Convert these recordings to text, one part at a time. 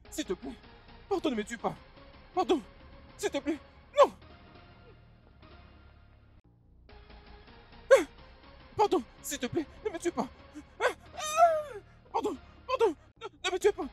S'il te plaît. Pardon, ne me tue pas. Pardon. S'il te plaît. Non. Pardon, s'il te plaît. Ne me tue pas. Pardon. Pardon. Ne me tue pas.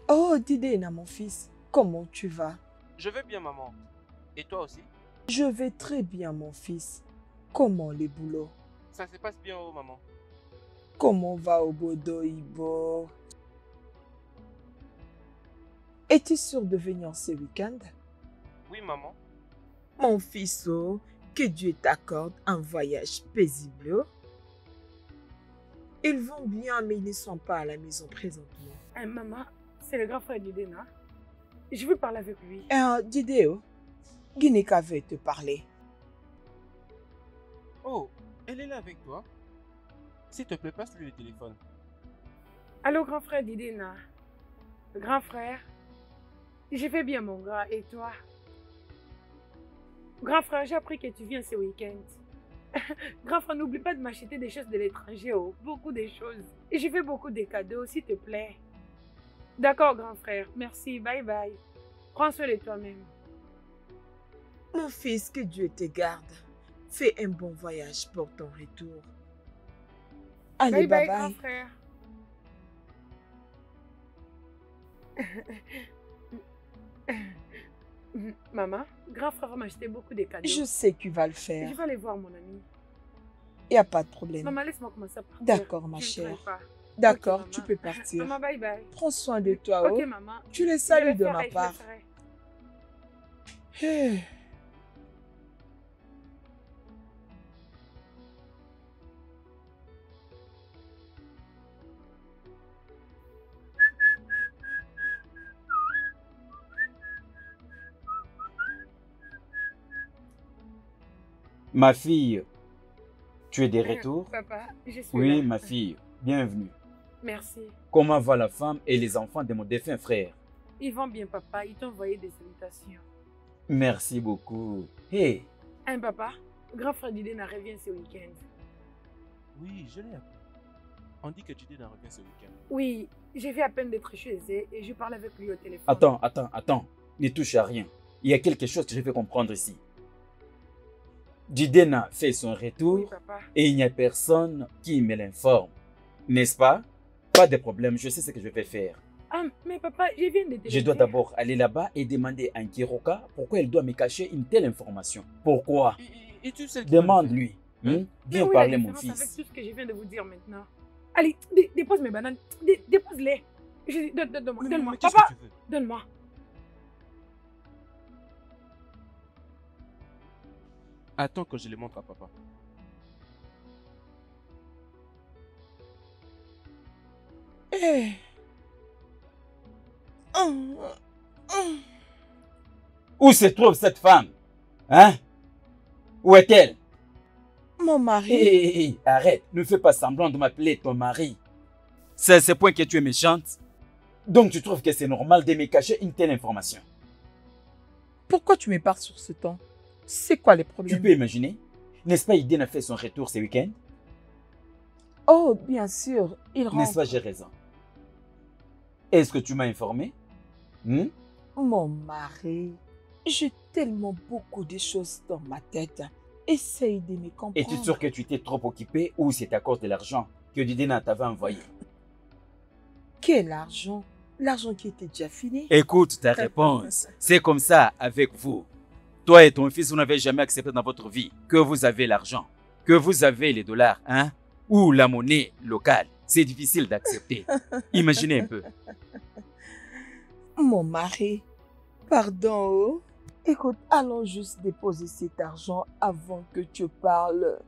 Oh, Didena, mon fils, comment tu vas? Je vais bien, maman. Et toi aussi? Je vais très bien, mon fils. Comment les boulots? Ça se passe bien, oh maman. Comment va Obodo Ibo? Es-tu sûr de venir ce week-end? Oui, maman. Mon fils, oh, que Dieu t'accorde un voyage paisible. Ils vont bien, mais ils ne sont pas à la maison présentement. Maman, c'est le grand frère d'Idena. Je veux parler avec lui. Didéo, Guinéka veut te parler. Oh, elle est là avec toi? S'il te plaît, passe-lui le téléphone. Allô, grand frère d'Idena. Grand frère, je vais bien, mon gars. Et toi? Grand frère, j'ai appris que tu viens ce week-end. Grand frère, n'oublie pas de m'acheter des choses de l'étranger, oh. Beaucoup de choses. Et je fais beaucoup de cadeaux, s'il te plaît. D'accord, grand frère. Merci. Bye bye. Prends soin de toi-même. Mon fils, que Dieu te garde. Fais un bon voyage pour ton retour. Allez, bye bye, bye. grand frère. Maman, grand frère va m'acheter beaucoup de cadeaux. Je sais que tu vas le faire. Je vais aller voir mon ami. Il n'y a pas de problème. Maman, laisse-moi commencer à partir. D'accord, ma Je ne chère. traîne pas. D'accord, Ok, tu maman. peux partir. Maman, bye bye. Prends soin de toi. Ok, Oh. maman. Tu les Je salues le de ma ferai, je le part. ferai. Hey. Ma fille, tu es de retour? Papa, je suis Oui, là. ma fille, bienvenue. Merci. Comment va la femme et les enfants de mon défunt frère? Ils vont bien, papa. Ils t'ont envoyé des salutations. Merci beaucoup. Hé, Hein, papa? Grand frère d'Idena revient ce week-end. Oui, je l'ai appris. On dit que Jidena revient ce week-end. Oui, je viens à peine d'être chez eux et je parle avec lui au téléphone. attends. Ne touche à rien. Il y a quelque chose que je veux comprendre ici. Jidena fait son retour Oui, papa. et il n'y a personne qui me l'informe. N'est-ce pas? Pas de problème, je sais ce que je vais faire. Ah, mais papa, je viens de te Je le dois dire. d'abord aller là-bas et demander à Nkiroka pourquoi elle doit me cacher une telle information. Pourquoi? Et tu sais qu'il va le faire. Demande-lui. Mais Bien où est parler, la mon différence avec fils. tout ce que je viens de vous dire maintenant? Allez, dépose mes bananes. Dépose-les. Donne-moi. Mais Donne-moi. qu'est-ce Papa, que tu veux? donne-moi. Attends que je les montre à papa. Hey. Où se trouve cette femme? Hein? Où est-elle? Mon mari. Hé, arrête, ne fais pas semblant de m'appeler ton mari. C'est à ce point que tu es méchante. Donc tu trouves que c'est normal de me cacher une telle information? Pourquoi tu me parles sur ce ton? C'est quoi les Tu problèmes? peux imaginer? N'est-ce pas Iden a fait son retour ce week-end? Oh, bien sûr, il N'est-ce rentre. pas, j'ai raison? Est-ce que tu m'as informé? Hmm? Mon mari, j'ai tellement beaucoup de choses dans ma tête. Essaye de me comprendre. Es-tu sûr que tu étais trop occupé ou c'est à cause de l'argent que Didena t'avait envoyé? Quel argent? L'argent qui était déjà fini? Écoute ta réponse. C'est comme ça avec vous. Toi et ton fils, vous n'avez jamais accepté dans votre vie que vous avez l'argent, que vous avez les dollars, hein, ou la monnaie locale. C'est difficile d'accepter. Imaginez un peu. Mon mari, pardon. Oh. Écoute, allons juste déposer cet argent avant que tu parles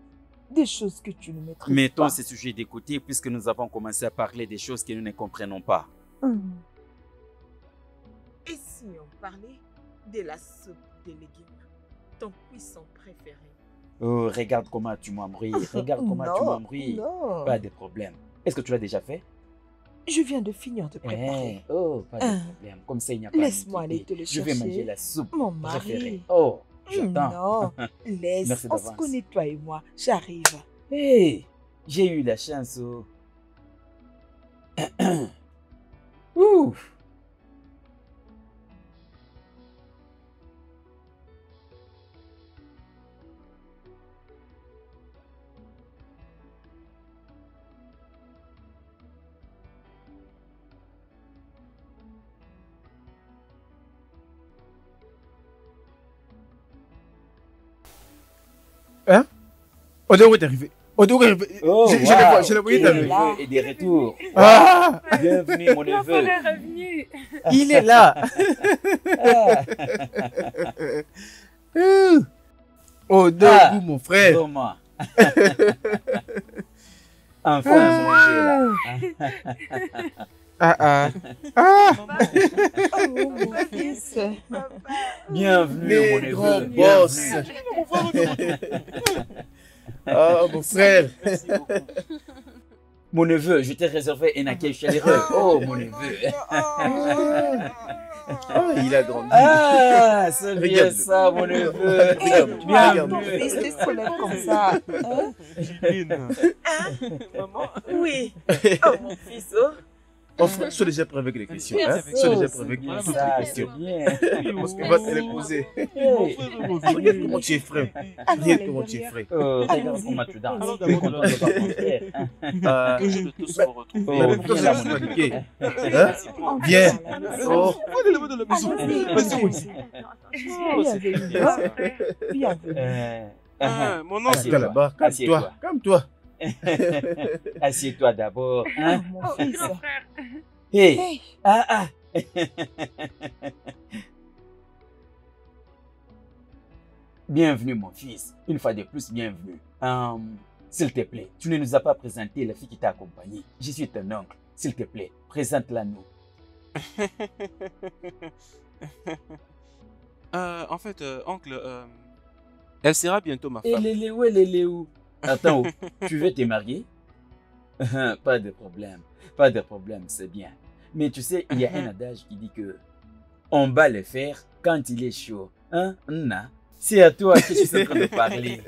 des choses que tu ne maîtrises Mettons pas. ce sujet de côté puisque nous avons commencé à parler des choses que nous ne comprenons pas. Et si on parlait de la soupe de légumes, ton cuisson préféré? Oh, regarde comment tu m'embrouilles. Regarde comment tu m'embrouilles. Non. Pas de problème. Est-ce que tu l'as déjà fait? Je viens de finir de préparer. Oh, pas de problème. Comme ça, il n'y a pas Laisse-moi aller d'inquiétude. te le Je vais chercher. manger la soupe Mon préférée. mari. Oh, j'attends. Non, laisse. Merci On se d'avance. connaît, toi et moi. J'arrive. Hey, j'ai eu la chance. Oh. Ouf. Hein? Odo est arrivé. Odo est arrivé. Oh, Je l'ai voyé Et dans le le... neveu est de retour. Ah! Bienvenue, mon Grand neveu. frère est revenu. Il est là. Ah, Odo, Ah. mon frère. Thomas. Enfin, manger là. Ah ah. Ah! Oh, mon fils. Bienvenue, mon Les grands neveu. boss. Bienvenue. Oh, mon frère. Merci beaucoup. Mon neveu, je t'ai réservé un accueil chaleureux. Oh, mon neveu. Oh, il a grandi. Ah, c'est bien Regarde-le. ça, mon neveu. Regarde, Toi, regarde. ton fils te soulève comme ça. Hein? Maman. Oui. Oh, mon fils. Oh. Mon frère, sois déjà prêt avec les questions. Hein? Merci. Sois déjà C'est prêt avec bien toutes ça, les c'est questions. bien. Parce qu'il va te les poser. Hey. Regarde comment tu es frais. Allons Regarde aller comment tu es derrière. frais. Regarde comment tu danses. Tu es content de voir ton frère, hein? Que je tous se retrouve. Oh, Mais pourquoi viens tu là, as mon paniqué? neveu. Hein? On va Viens. à la maison. Oh. Bienvenue. Bienvenue. Mon nom, c'est Assieds-toi là-bas. Assieds-toi. Calme-toi. Assieds-toi d'abord. Oh, Hein? mon Oh, fils. grand frère. Hey. Hey. Ah, ah. Bienvenue, mon fils. Une fois de plus, bienvenue. S'il te plaît, tu ne nous as pas présenté la fille qui t'a accompagné. Je suis ton oncle. S'il te plaît, présente-la nous. En fait, oncle, elle sera bientôt ma Et femme. elle est où? Attends, tu veux te marier? Pas de problème. Pas de problème, c'est bien. Mais tu sais, il y a un adage qui dit que on bat le fer quand il est chaud. Hein? Nna? C'est à toi que je suis en train de parler.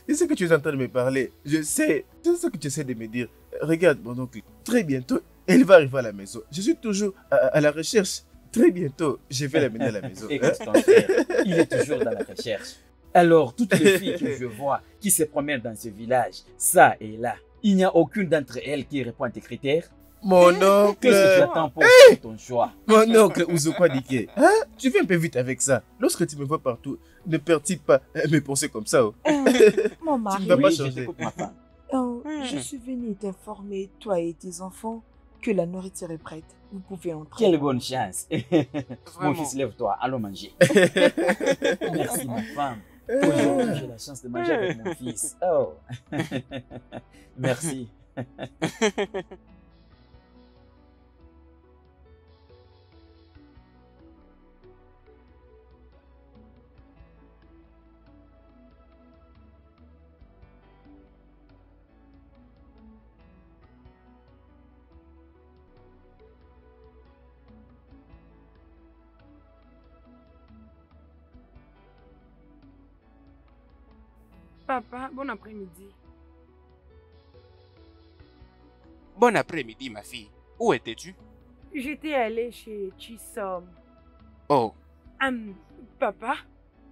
Je sais que tu es en train de me parler. Je sais. C'est ce que tu essaies de me dire. Regarde, mon oncle. Très bientôt, elle va arriver à la maison. Je suis toujours à la recherche. Très bientôt, je vais l'amener à la maison. Écoute ton frère, il est toujours dans la recherche. Alors, toutes les filles que je vois qui se promènent dans ce village, ça et là, il n'y a aucune d'entre elles qui répond à tes critères. Mon Qu'est-ce que tu oncle. attends pour faire ton choix? Mon oncle Ouzokwa Dike. Hein? Tu viens un peu vite avec ça. Lorsque tu me vois partout, ne perds-tu pas mes pensées comme ça. Oh. Mon mari. Tu ne vas pas Oui, je changer. t'écoute, ma femme. Je suis venue t'informer, toi et tes enfants, que la nourriture est prête. Vous pouvez entrer. Quelle bonne chance. Mon Vraiment. fils, lève-toi, allons manger. Merci, ma femme. Aujourd'hui, j'ai la chance de manger avec mon fils. Oh. Merci. Papa, bon après-midi. Bon après-midi, ma fille. Où étais-tu? J'étais allée chez Chisom. Oh, Papa,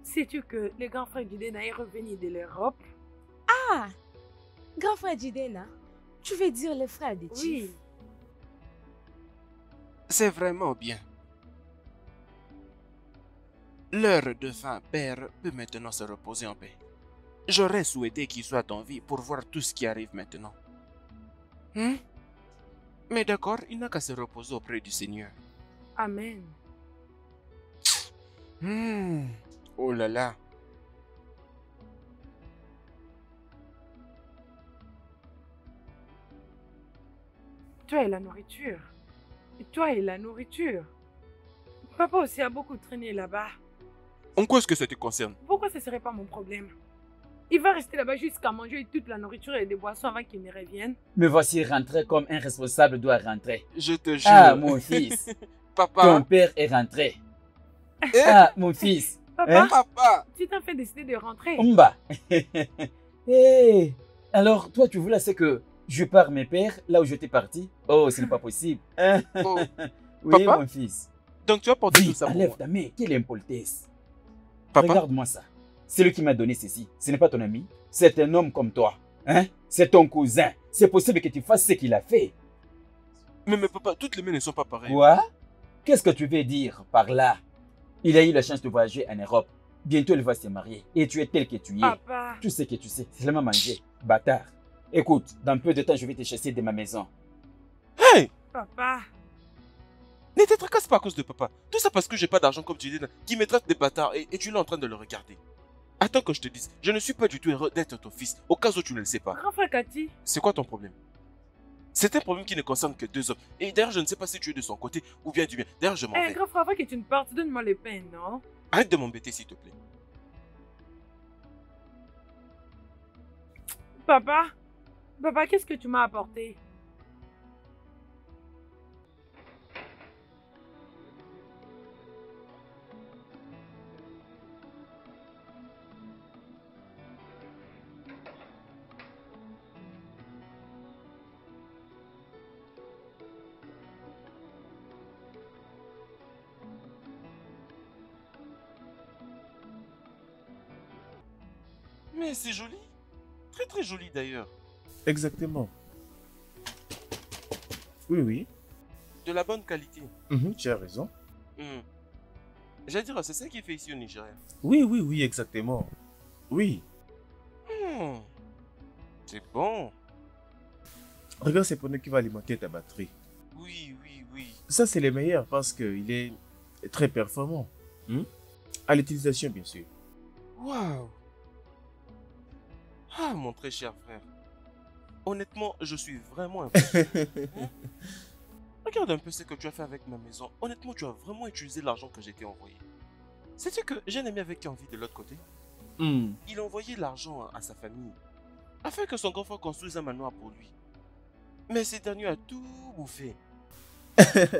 sais-tu que le grand frère d'Idena est revenu de l'Europe? Ah, grand frère d'Idena, tu veux dire le frère de Chief? Oui. c'est vraiment bien. Leur défunt père peut maintenant se reposer en paix. J'aurais souhaité qu'il soit en vie pour voir tout ce qui arrive maintenant. Mais d'accord, il n'a qu'à se reposer auprès du Seigneur. Amen. Oh là là. Toi et la nourriture. Toi et la nourriture. Papa aussi a beaucoup traîné là-bas. En quoi est-ce que ça te concerne? Pourquoi ce serait pas mon problème? Il va rester là-bas jusqu'à manger toute la nourriture et des boissons avant qu'il ne revienne. Me voici rentré comme un responsable doit rentrer. Je te jure. Ah, mon fils. Papa. Ton père est rentré. Eh, Ah, mon fils. Papa, Hein? Papa. tu t'en fais décider de rentrer. Umba. Hey. Alors, toi, tu voulais c'est que je pars mes pères là où j'étais parti? Oh, ce n'est pas possible. Hein? Oh, Oui, Papa? mon fils. donc tu as porté tout Oui, ça pour enlève moi. ta main. Quelle impolitesse. Papa. Regarde-moi ça. C'est lui qui m'a donné ceci. Ce n'est pas ton ami. C'est un homme comme toi. Hein? C'est ton cousin. C'est possible que tu fasses ce qu'il a fait. Mais papa, toutes les mains ne sont pas pareilles. Quoi? Qu'est-ce que tu veux dire par là? Il a eu la chance de voyager en Europe. Bientôt, il va se marier. Et tu es tel que tu es. Papa, Tout ce que tu sais, c'est seulement manger. Bâtard. Écoute, dans peu de temps, je vais te chasser de ma maison. Hey! papa. Ne te tracasse pas à cause de papa. Tout ça parce que j'ai pas d'argent comme tu dis, qui me traite de bâtard et tu es là en train de le regarder. Attends que je te dise, je ne suis pas du tout heureux d'être ton fils, au cas où tu ne le sais pas. Grand frère Cathy, C'est quoi ton problème? C'est un problème qui ne concerne que deux hommes. Et d'ailleurs, je ne sais pas si tu es de son côté ou bien du mien. D'ailleurs, je m'en vais. grand frère, avant que tu ne partes, donne-moi le pain, non? Arrête de m'embêter, s'il te plaît. Papa, qu'est-ce que tu m'as apporté? Mais c'est joli. Très très joli d'ailleurs. Exactement. Oui, oui. De la bonne qualité. Tu as raison. J'allais dire, c'est ça qui est fait ici au Nigeria. Oui, oui, oui, exactement. Oui. C'est bon. Regarde, c'est pour nous qui va alimenter ta batterie. Oui, oui, oui. Ça, c'est le meilleur parce qu'il est très performant. À l'utilisation, bien sûr. Waouh. Ah, mon très cher frère. Honnêtement, je suis vraiment impressionné. Regarde un peu ce que tu as fait avec ma maison. Honnêtement, tu as vraiment utilisé l'argent que j'ai t'ai envoyé. Sais-tu que j'ai un ami avec qui on vit de l'autre côté? Il a envoyé l'argent à sa famille afin que son grand frère construise un manoir pour lui. Mais ce dernier a tout bouffé.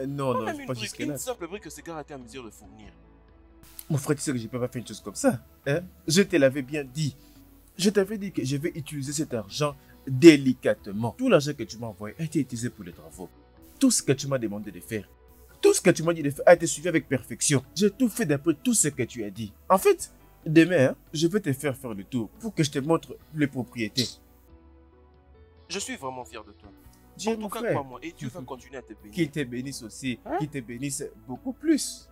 Non, non, Même je pas jusque-là. une simple brique que ce gars a été en mesure de fournir. Mon frère, tu sais que je ne peux pas faire une chose comme ça. Hein? Je te l'avais bien dit. Je t'avais dit que je vais utiliser cet argent délicatement. Tout l'argent que tu m'as envoyé a été utilisé pour les travaux. Tout ce que tu m'as demandé de faire, tout ce que tu m'as dit de faire a été suivi avec perfection. J'ai tout fait d'après tout ce que tu as dit. En fait, demain, je vais te faire le tour pour que je te montre les propriétés. Je suis vraiment fier de toi. Dieu, En mon tout cas, frère, crois-moi, et Dieu va continuer à te bénir. qu'il te bénisse aussi, Hein? qu'il te bénisse beaucoup plus.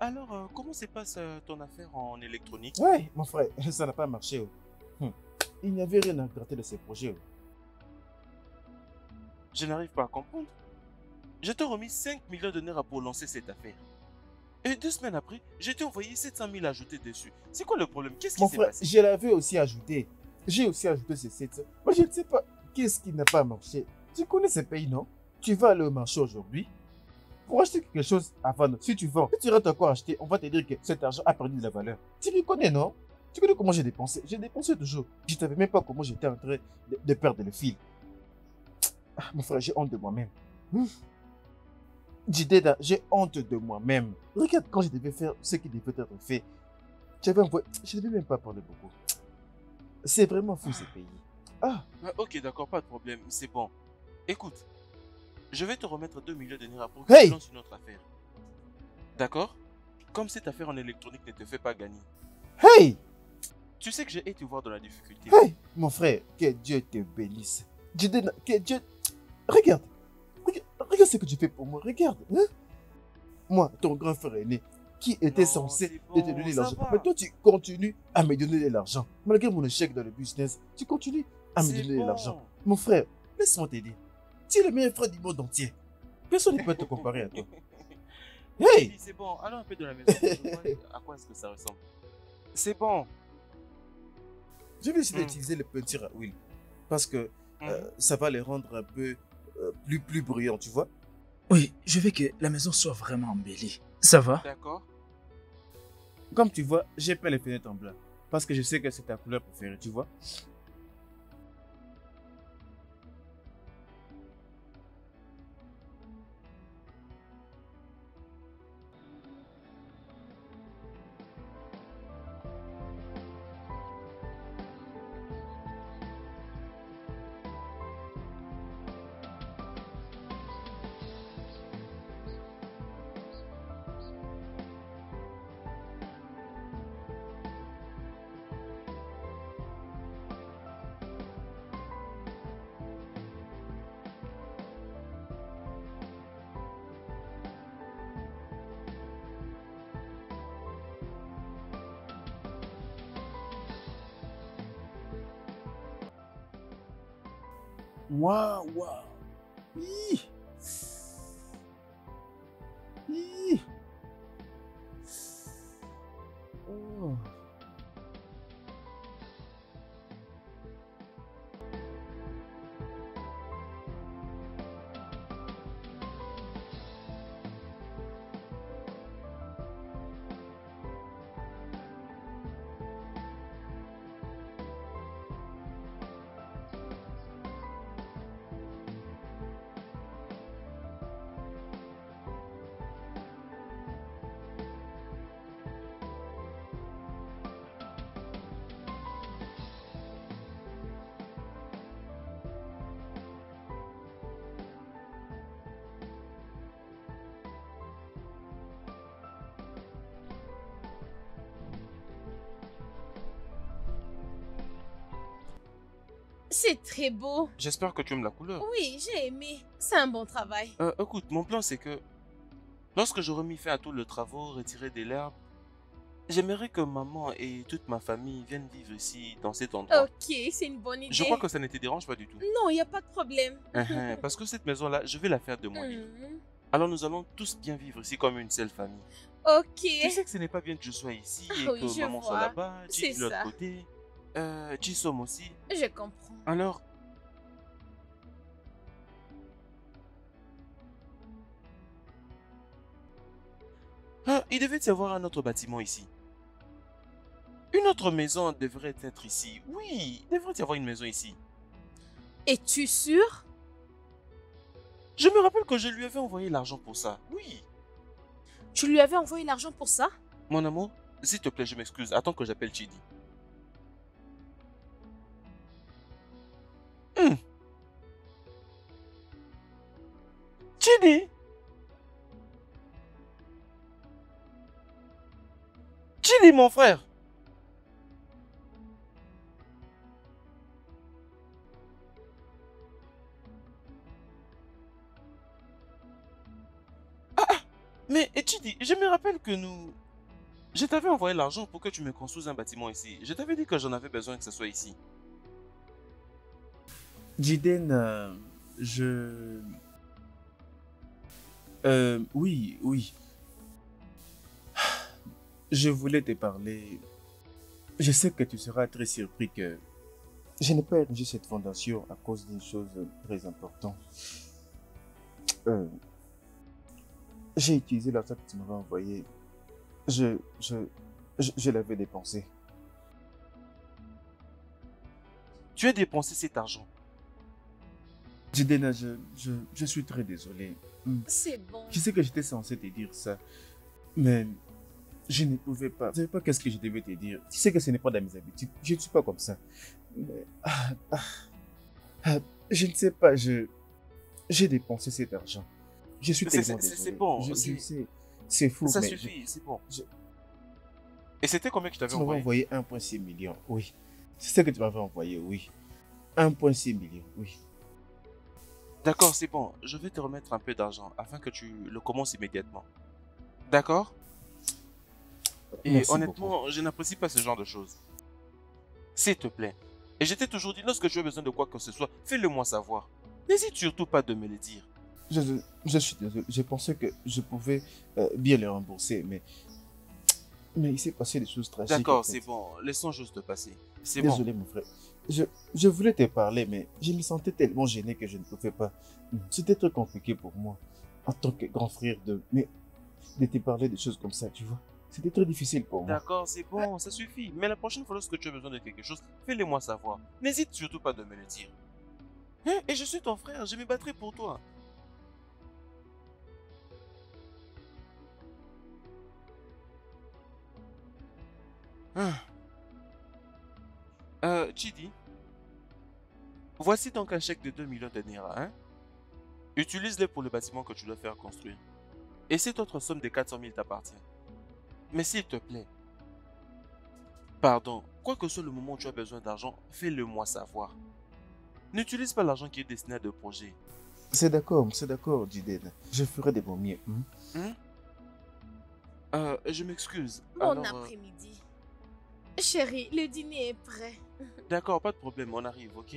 Alors, comment se passe ton affaire en électronique? Ouais, mon frère, ça n'a pas marché. Il n'y avait rien à gratter de ces projets. Je n'arrive pas à comprendre. Je t'ai remis 5 millions de naira pour lancer cette affaire. Et 2 semaines après, je t'ai envoyé 700 000 ajoutés dessus. C'est quoi le problème? Qu'est-ce qui Mon s'est frère, passé? je l'avais aussi ajouté. J'ai aussi ajouté ces 700. Moi, je ne sais pas qu'est-ce qui n'a pas marché. Tu connais ces pays, non? Tu vas aller au marché aujourd'hui pour acheter quelque chose à vendre. Si tu vends, si tu rentres encore acheter, on va te dire que cet argent a perdu de la valeur. Tu me connais, non? Tu connais comment j'ai dépensé? J'ai dépensé toujours. Je ne savais même pas comment j'étais en train de perdre le fil. Ah, mon frère, j'ai honte de moi-même. Jideda, j'ai honte de moi-même. Regarde quand je devais faire ce qui devait être fait. J'avais envoyé... Je ne devais même pas parler beaucoup. C'est vraiment fou, ces pays. Ah, Ok, d'accord, pas de problème, c'est bon. Écoute, je vais te remettre 2 millions de Naira pour que tu lances une autre affaire. D'accord? Comme cette affaire en électronique ne te fait pas gagner. Hey! Tu sais que j'ai été voir dans la difficulté. Hey! Mon frère, que Dieu te bénisse. Jiden, que Dieu... Regarde. Regarde ce que tu fais pour moi. Regarde. Hein? Moi, ton grand frère aîné, qui était censé te donner l'argent. Mais toi, tu continues à me donner de l'argent. Malgré mon échec dans le business, tu continues à me donner de l'argent. Mon frère, laisse-moi te dire. Tu es le meilleur frère du monde entier. Personne ne peut te comparer à toi. Hey! C'est bon, allons un peu de la maison. Je vois à quoi est-ce que ça ressemble. C'est bon. Je vais essayer d'utiliser le peinture à huile. Parce que ça va les rendre un peu plus bruyants, tu vois. Oui, je veux que la maison soit vraiment embellie. Ça va? D'accord. Comme tu vois, j'ai peint les fenêtres en blanc. Parce que je sais que c'est ta couleur préférée, tu vois. Waouh, waouh. Hi. Hi. Oh. C'est très beau. J'espère que tu aimes la couleur. Oui, j'ai aimé. C'est un bon travail. Écoute, mon plan c'est que lorsque j'aurai mis fin à tous les travaux, retiré des l'herbe, j'aimerais que maman et toute ma famille viennent vivre ici, dans cet endroit. Ok, c'est une bonne idée. Je crois que ça ne te dérange pas du tout. Non, il n'y a pas de problème. Parce que cette maison-là, je vais la faire de mon livre. Alors nous allons tous bien vivre ici comme une seule famille. Ok. Tu sais que ce n'est pas bien que je sois ici et Oui, que je maman soit vois. là-bas, C'est Jay de l'autre ça. côté, Jisom aussi. Je comprends. Alors, il devait y avoir un autre bâtiment ici. Une autre maison devrait être ici. Oui, il devrait y avoir une maison ici. Es-tu sûr? Je me rappelle que je lui avais envoyé l'argent pour ça. Oui. Tu lui avais envoyé l'argent pour ça? Mon amour, s'il te plaît, je m'excuse. Attends que j'appelle Chidi. Chidi! Chidi, mon frère! Mais Chidi, je me rappelle que nous... Je t'avais envoyé l'argent pour que tu me construises un bâtiment ici. Je t'avais dit que j'en avais besoin que ce soit ici. Jiden, oui, oui. Je voulais te parler. Je sais que tu seras très surpris que je n'ai pas érigé cette fondation à cause d'une chose très importante. J'ai utilisé l'argent que tu m'avais envoyé. Je l'avais dépensé. Tu as dépensé cet argent. Jidena, je suis très désolé. C'est bon. Je sais que j'étais censé te dire ça, mais je ne pouvais pas. Je ne savais pas qu'est-ce que je devais te dire. Tu sais que ce n'est pas dans mes habitudes. Je ne suis pas comme ça. Mais, je ne sais pas, j'ai dépensé cet argent. Je suis C'est tellement c'est- désolé. c'est bon, Je c'est- sais, c'est fou, Ça mais suffit, c'est bon. je- Et c'était combien que tu t'avais tu m'avais envoyé? envoyé 1,6 million, oui. C'est ce que tu m'avais envoyé, oui. 1,6 million, oui. D'accord, c'est bon. Je vais te remettre un peu d'argent afin que tu le commences immédiatement. D'accord? Et Merci honnêtement, je n'apprécie pas ce genre de choses. S'il te plaît. Et je t'ai toujours dit, lorsque tu as besoin de quoi que ce soit, fais-le moi savoir. N'hésite surtout pas de me le dire. Je suis désolé. Je pensais que je pouvais bien les rembourser, mais il s'est passé des choses tragiques. D'accord, en fait. c'est bon. Laissons juste passer. C'est Désolé, mon frère. Je voulais te parler, mais je me sentais tellement gêné que je ne pouvais pas. C'était très compliqué pour moi, en tant que grand frère, de te parler de choses comme ça, tu vois. C'était très difficile pour bon. moi. D'accord, c'est bon, ça suffit. Mais la prochaine fois, lorsque tu as besoin de quelque chose, fais-le moi savoir. N'hésite surtout pas de me le dire. Hein? Et je suis ton frère, je me battrai pour toi. Chidi, voici donc un chèque de 2 millions de Naira, hein? Utilise-le pour le bâtiment que tu dois faire construire. Et cette autre somme de 400 000 t'appartient. Mais s'il te plaît, pardon, quoi que soit le moment où tu as besoin d'argent, fais-le moi savoir. N'utilise pas l'argent qui est destiné à des projets. C'est d'accord, Jiden. Je ferai de mon mieux. Je m'excuse. Bon Alors, après-midi. Chérie, le dîner est prêt. d'accord, pas de problème, on arrive, ok?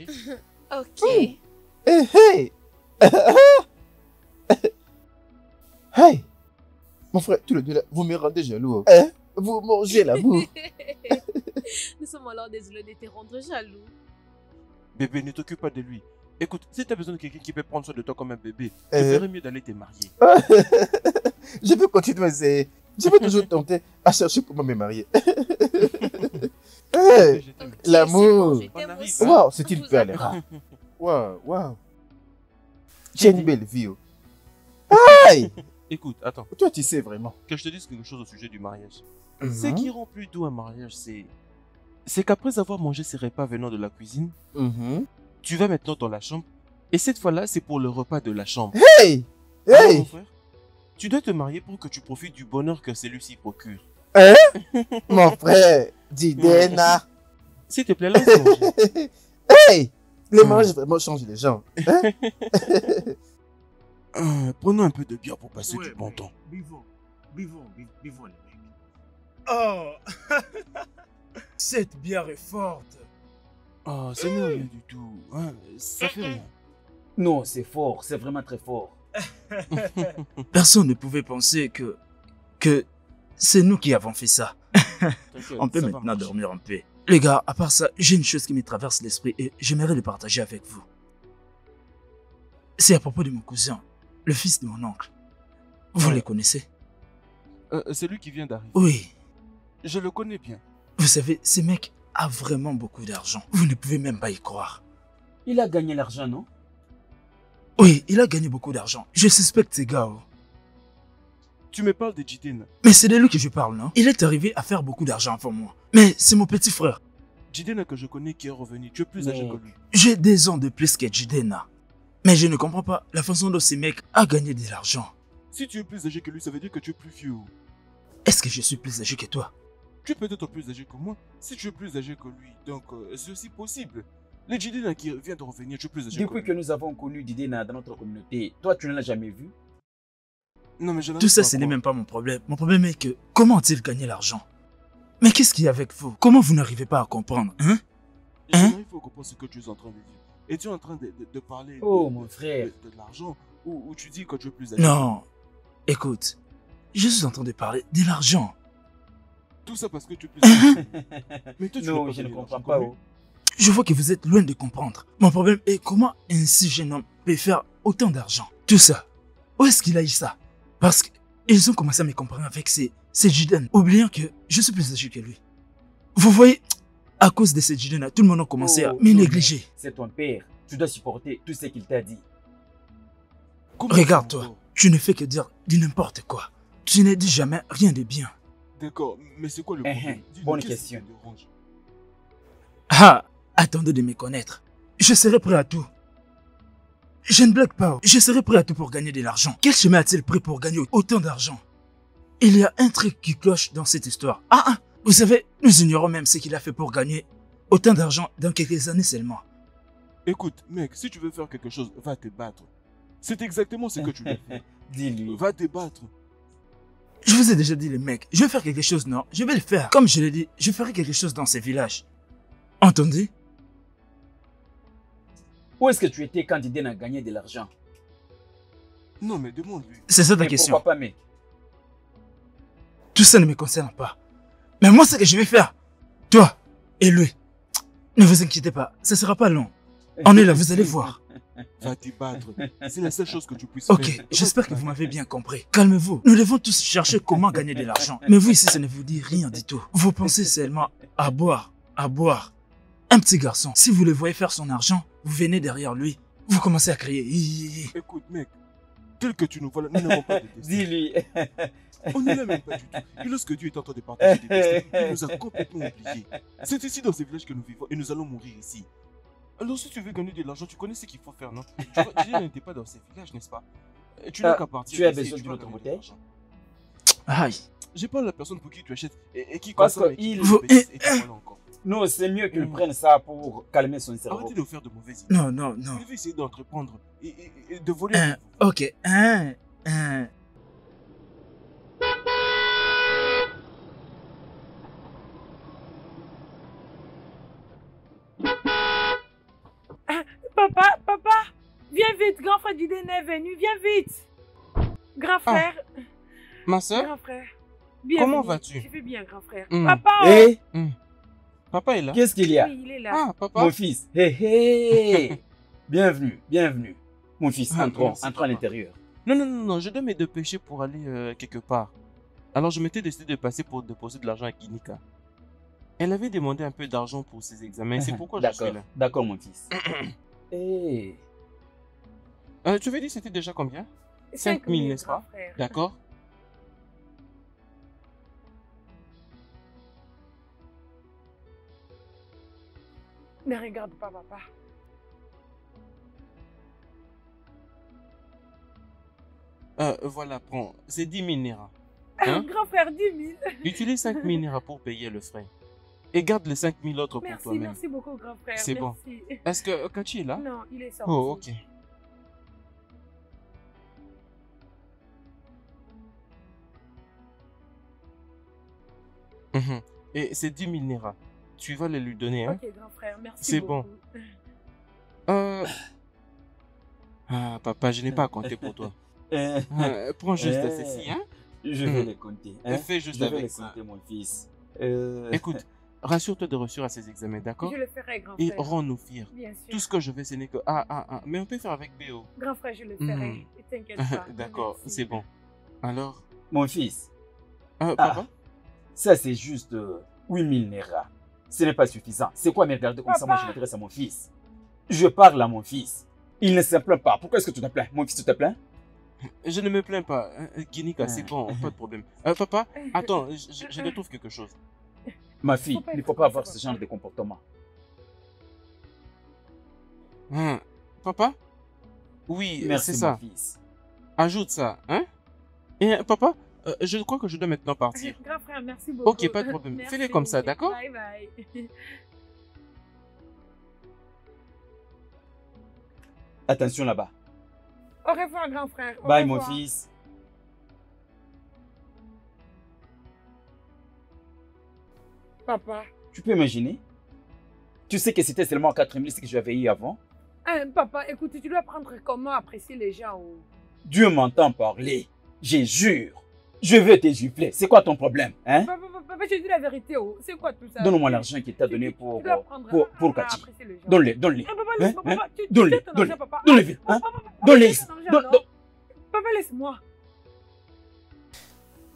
Ok. Hey, hey! Hey! Mon frère, tous les deux là, vous me rendez jaloux. Hein? Vous mangez l'amour. Nous sommes alors désolés de te rendre jaloux. Bébé, ne t'occupe pas de lui. Écoute, si tu as besoin de quelqu'un qui peut prendre soin de toi comme un bébé, tu Euh. ferais mieux d'aller te marier. Je vais continuer à essayer. Je vais toujours tenter à chercher comment me marier. Hey! Je t'aime. Ok, L'amour. c'est bon, je t'aime On arrive, aussi. hein. Waouh, c'est Je une vous perle attends. rare. Waouh. Tu as une belle vie. Oh. Hey! Écoute, attends, Toi, tu sais vraiment. que je te dise quelque chose au sujet du mariage. Ce Mhm. qui rend plus doux un mariage, c'est qu'après avoir mangé ces repas venant de la cuisine, Mhm. tu vas maintenant dans la chambre, et cette fois-là, c'est pour le repas de la chambre. Hey! Alors, mon Hey! frère, tu dois te marier pour que tu profites du bonheur que celui-ci procure. Mon frère, Didena. S'il te plaît, laisse manger. Hey! Le mariage vraiment change les gens. Prenons un peu de bière pour passer du bon temps. Buvons les mecs. Oh! Cette bière est forte. Ah, ce n'est rien du tout. Hein, ça fait rien. Non, c'est fort, c'est vraiment très fort. Personne ne pouvait penser que c'est nous qui avons fait ça. T'inquiète, On peut ça va maintenant marcher. dormir en paix. Les gars, à part ça, j'ai une chose qui me traverse l'esprit et j'aimerais le partager avec vous. C'est à propos de mon cousin, le fils de mon oncle. Vous Ouais. les connaissez? C'est lui qui vient d'arriver. Oui. Je le connais bien. Vous savez, ce mec a vraiment beaucoup d'argent. Vous ne pouvez même pas y croire. Il a gagné l'argent, non? Oui, il a gagné beaucoup d'argent. Je suspecte ces gars. Oh. Tu me parles de Jiden. Mais c'est de lui que je parle, non? Il est arrivé à faire beaucoup d'argent avant moi. Mais c'est mon petit frère. Jiden que je connais qui est revenu. Tu es plus âgé Mais- que lui. J'ai des ans de plus que Jidena. Mais je ne comprends pas la façon dont ce mec a gagné de l'argent. Si tu es plus âgé que lui, ça veut dire que tu es plus vieux. Est-ce que je suis plus âgé que toi? Tu es peut-être plus âgé que moi. Si tu es plus âgé que lui, donc c'est aussi possible. Le Jiden qui vient de revenir, tu es plus âgé que Depuis lui. que nous avons connu Didena dans notre communauté, toi, tu ne l'as jamais vu? Non, mais je Tout ça, ce n'est même pas mon problème. Mon problème est que comment a-t-il gagné l'argent? Mais qu'est-ce qu'il y a avec vous? Comment vous n'arrivez pas à comprendre, hein? Je Hein? n'arrive pas à comprendre ce que tu es en train de dire. Et tu es en train de parler Oh, de, mon frère. de l'argent ou tu dis que tu es plus âgé. Non. Écoute, je suis en train de parler de l'argent. Tout ça parce que tu es plus âgé. Mais toi, tu n'as Non, pas je ne gagné comprends l'argent pas. comme lui. Oh. Je vois que vous êtes loin de comprendre. Mon problème est comment un si jeune homme peut faire autant d'argent. Tout ça. Où est-ce qu'il a eu ça? Parce qu'ils ont commencé à me comparer avec ces Jiden, oubliant que je suis plus âgé que lui. Vous voyez, à cause de ces Jiden, tout le monde a commencé à Oh, me non, négliger. C'est ton père. Tu dois supporter tout ce qu'il t'a dit. Comment Regarde-toi. ça encore? Tu ne fais que dire du n'importe quoi. Tu ne dis jamais rien de bien. D'accord, mais c'est quoi le problème? Dis-nous, bonne qu'est-ce question. qui te dérange? Ah, attendez de me connaître. Je serai prêt à tout. Je ne blague pas. Je serais prêt à tout pour gagner de l'argent. Quel chemin a-t-il pris pour gagner autant d'argent? Il y a un truc qui cloche dans cette histoire. Vous savez, nous ignorons même ce qu'il a fait pour gagner autant d'argent dans quelques années seulement. Écoute, mec, si tu veux faire quelque chose, va te battre. C'est exactement ce que tu veux faire. Dis-lui. Va te battre. Je vous ai déjà dit, les mecs, je vais faire quelque chose, non? Je vais le faire. Comme je l'ai dit, je ferai quelque chose dans ces villages. Entendu? Où est-ce que tu étais quand Iden a gagné de l'argent? Non, mais demande-lui. C'est ça ta Mais question. pourquoi pas, mec? Tout ça ne me concerne pas. Mais moi, ce que je vais faire, toi et lui, ne vous inquiétez pas, ça sera pas long. On est là, vous allez voir. Va te battre. C'est la seule chose que tu puisses Ok, faire. j'espère que vous m'avez bien compris. Calmez-vous. Nous devons tous chercher comment gagner de l'argent. Mais vous ici, ça ne vous dit rien du tout. Vous pensez seulement à boire, à boire. Un petit garçon, si vous le voyez faire son argent, vous venez derrière lui, vous commencez à crier. Écoute, mec, tel que tu nous vois là, nous n'avons pas de destin. Dis-lui. On n'est là même pas du tout. Et lorsque Dieu est en train de partager des destins, il nous a complètement oubliés. C'est ici dans ces villages que nous vivons et nous allons mourir ici. Alors si tu veux gagner de l'argent, tu connais ce qu'il faut faire, non? Tu vois, Dieu n'était pas dans ces villages, n'est-ce pas? Tu n'as qu'à partir. Tu as d'ici et besoin tu d'une vas autre gagner de bouteille? l'argent. Aïe. J'ai pas la personne pour qui tu achètes et qui Parce consomme et qu'il- qui Vous- et tu vois encore. Non, c'est mieux qu'il prenne ça pour calmer son cerveau. Arrêtez de faire de mauvaises idées. Non, non, non. Vous devez essayer d'entreprendre et de voler. Ok, Papa, viens vite, grand frère Diden est venu, viens vite. Grand frère, Ma soeur, grand frère. comment bienvenue. vas-tu? Je vais bien, grand frère. Hmm. Papa, Hé, Papa est là. qu'est-ce qu'il y a? oui, il est là. Ah, papa. Mon fils. Hé, hé. Bienvenue, bienvenue. Mon fils, Ah, entrons, merci, entrons à papa. l'intérieur. Non, je dois me dépêcher pour aller quelque part. Alors je m'étais décidé de passer pour déposer de l'argent à Kinika. Elle avait demandé un peu d'argent pour ses examens, c'est pourquoi je suis D'accord, là. d'accord, mon fils. Hé. Tu avais dit c'était déjà combien? 5 000, 000, n'est-ce pas? grand frère. D'accord. Ne regarde pas, papa. Voilà, prends. C'est 10 000 Naira. Hein? Grand frère, 10 000. Utilise 5 000 Naira pour payer le frais. Et garde les 5 000 autres pour Merci, toi-même. merci beaucoup, grand frère. C'est bon. Merci. Est-ce que Kachi est là? Non, il est sorti. Oh, ok. Mhm. Et c'est 10 000 Naira. Tu vas les lui donner, hein? Ok, grand frère, merci C'est beaucoup. Ah, papa, je n'ai pas à compter pour toi. Prends juste ceci, hein? Je vais les compter. Hein? Fais juste Je vais avec les ça. compter, mon fils. Écoute, rassure-toi de réussir à ces examens, d'accord? Je le ferai, grand Et frère. rends-nous fiers. Bien sûr. Tout ce que je veux, ce n'est que A. Mais on peut faire avec BO. Grand frère, je le Hmm. ferai. Ne t'inquiète pas. D'accord, Merci. c'est bon. Alors, Mon fils, papa? ça c'est juste 8000 Naira. Ce n'est pas suffisant. C'est quoi me regarder comme ça? Moi, je Papa. m'adresse à mon fils. Je parle à mon fils. Il ne se plaint pas. Pourquoi est-ce que tu te plains? Mon fils, tu te plains? Je ne me plains pas. Ginika, c'est bon, pas de problème. Papa, attends, je retrouve quelque chose. Ma fille, Faut pas il ne être faut comme pas ça, avoir ce papa. genre de comportement. Papa? Oui, Merci, c'est mon ça. fils. Ajoute ça, hein? Et papa, je crois que je dois maintenant partir. Grand frère, merci beaucoup. Ok, pas de problème. Merci. Fais-les comme ça, d'accord? Bye bye. Attention là-bas. Au revoir, grand frère. Au Bye, mon revoir. fils. Papa. Tu peux imaginer? Tu sais que c'était seulement 4000 ce que j'avais eu avant. Papa, écoute, tu dois apprendre comment apprécier les gens. Oh. Dieu m'entend parler. Je jure. Je vais te gifler. C'est quoi ton problème? Hein? Papa, je dis la vérité. Oh. C'est quoi tout ça? Donne-moi l'argent qu'il t'a donné pour Tu dois apprendre pour à Kachi. apprécier les gens. Donne-le, donne-le. Papa, Hein? laisse-moi, papa. Tu Donne-le, sais ton donne-le. argent, papa. Donne-le vite. Hein? Papa, Donne-le. laisse ton argent, non? Papa, laisse-moi.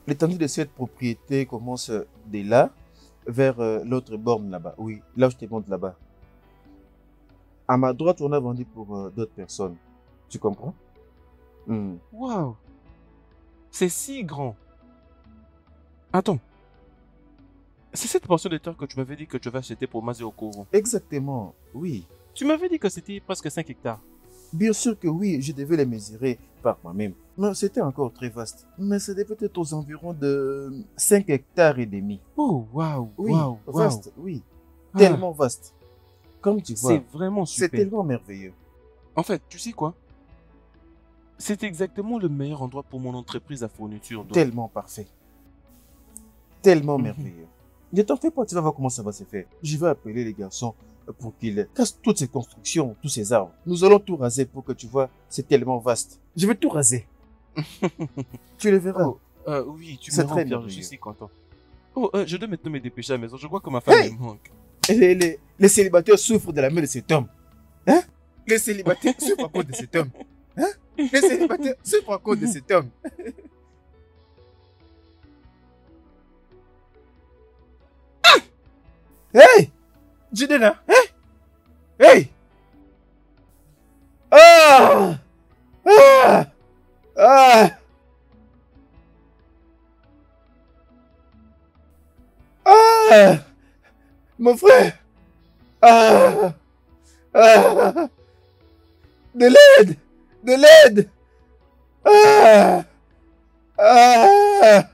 L'étendue de cette propriété commence de là vers l'autre borne là-bas. Oui, là où je te montre là-bas. À ma droite, on a vendu pour d'autres personnes. Tu comprends? Waouh! C'est si grand. Attends. C'est cette portion de terre que tu m'avais dit que tu vas acheter pour Mazé Okoro. Exactement, oui. Tu m'avais dit que c'était presque 5 hectares. Bien sûr que oui, je devais les mesurer par moi-même. Mais c'était encore très vaste. Mais ça devait être aux environs de 5 hectares et demi. Oh, waouh, Oui, waouh, waouh. vaste, oui. Ah. Tellement vaste. Comme tu vois, C'est vraiment c'est super. tellement merveilleux. En fait, tu sais quoi? C'est exactement le meilleur endroit pour mon entreprise à fourniture d'eau. Tellement parfait. Tellement Mhm. merveilleux. Ne t'en fais pas, tu vas voir comment ça va se faire. Je vais appeler les garçons pour qu'ils cassent toutes ces constructions, tous ces arbres. Nous allons tout raser pour que tu vois, c'est tellement vaste. Je vais tout raser. Tu le verras. Oh, oui, tu C'est me rends très fier, je merveilleux. suis si content. Oh, je dois maintenant me dépêcher à la maison. Je crois que ma femme Hey! me manque. Et les célibataires souffrent de la main de cet homme. Hein? Les célibataires souffrent à cause de cet homme. Hein? Les célibataires souffrent à cause de cet homme. Hey! Jidena! Hein? Hey! Ah! Ah! Ah! Ah! Mon frère! Ah! Ah! De l'aide! De l'aide! Ah! Ah!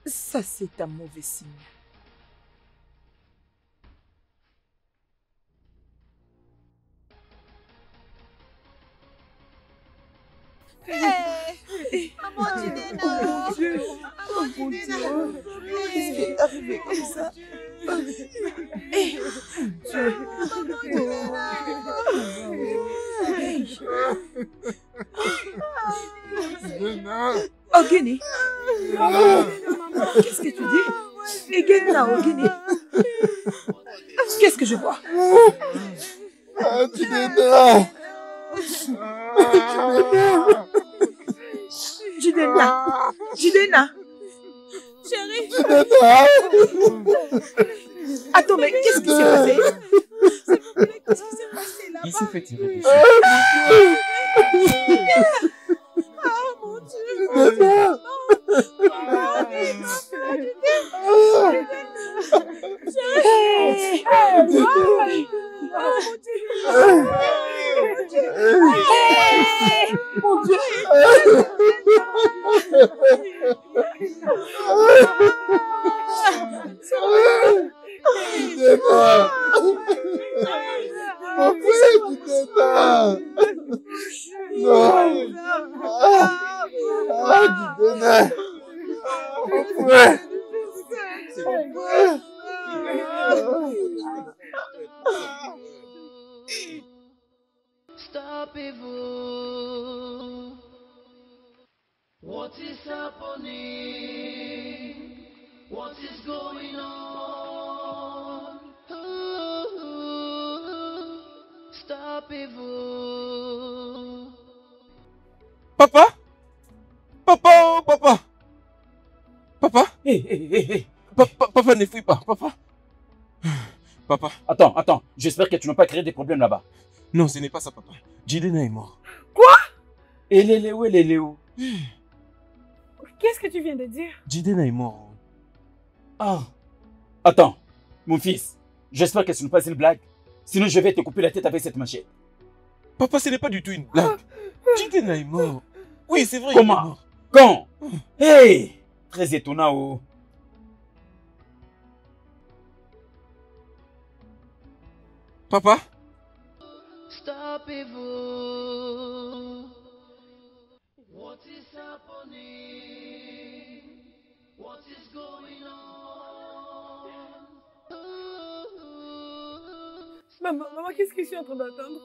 Ça, c'est un mauvais signe. Maman Jidena. Oh mon Dieu. Qu'est-ce qui est arrivé comme ça? Ogini. Qu'est-ce que tu dis? Egena, Ogini. Qu'est-ce que je vois? Ah, Jidena! Jidena. Jidena. Chérie, Jidena! Attends, mais qu'est-ce qui s'est passé? qu'est-ce qui s'est passé là-bas? Il s'est fait tirer dessus. Oh mon Dieu. Jidena! Mon Dieu. Jidena! Mon frère, Jidena! Non! Ah, Jidena! Mon frère! Stoppez-vous. What is happening? What is going on? Stoppez-vous. Papa? Papa, oh, papa! Papa? Hé. Papa, ne fuis pas, papa. Papa. Attends. J'espère que tu n'as pas créé des problèmes là-bas. Non, ce n'est pas ça, papa. Jidena est mort. Et Léléo, Léléo. Qu'est-ce que tu viens de dire? Jidena est mort. Ah. Attends, mon fils. J'espère que ce n'est pas une blague. Sinon, je vais te couper la tête avec cette machette. Papa, ce n'est pas du tout une blague. Jidena est mort. Oui, c'est vrai. Comment? Il est mort. Quand? Hey! Très étonnant, oh. Papa? Stoppez-vous. What is happening? What is going on? Maman, qu'est-ce que je suis en train d'entendre?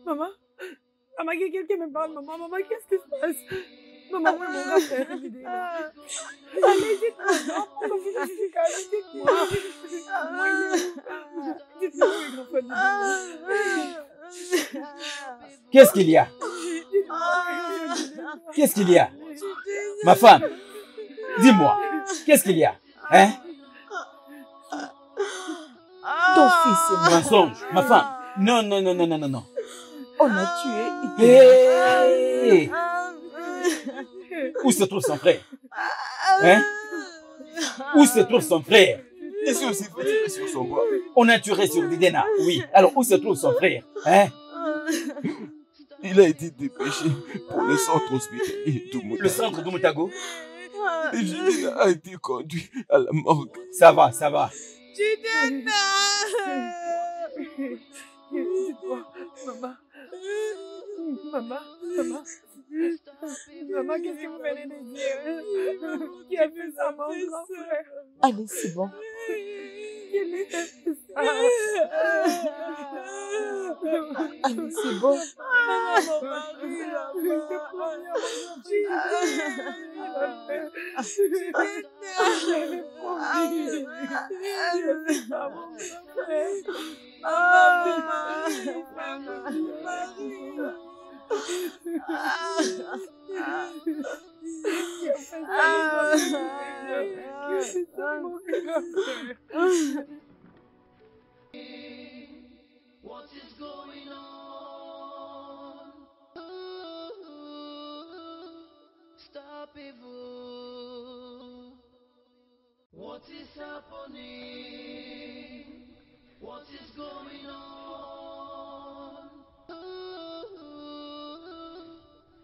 Maman, que quelqu'un me parle. Maman, qu'est-ce qui se passe? Maman, où est mon grand frère? Allez, dites-moi. Non, pourquoi vous êtes ici, calme, dites-moi. Maman, il est où? Dites-moi où est grand frère. Qu'est-ce qu'il y a? Qu'est-ce qu'il y a? Ma femme, dis-moi, Qu'est-ce qu'il y a? Hein? Ton fils est mort. Mensonge, ma femme. Non, non, non, non, non, non, non. On a tué Hey! Où se trouve son frère? Hein? Où se trouve son frère? Ici aussi, faut tirer sur son bois. On a tué sur Didena, oui. Alors où se trouve son frère? Hein? Il a été dépêché pour le centre hospitalier d'Umutago. Le centre d'Umutago? Et Jidena a été conduit à la morgue. Ça va, ça va. Jidena! Maman. Maman. Maman. Maman, qu'est-ce que vous venez de dire? Qui a fait ça, mon grand frère? Allez, c'est bon. Qui a fait ça? Allez, c'est bon. What is going on? Stop evil. What is happening? What is going on?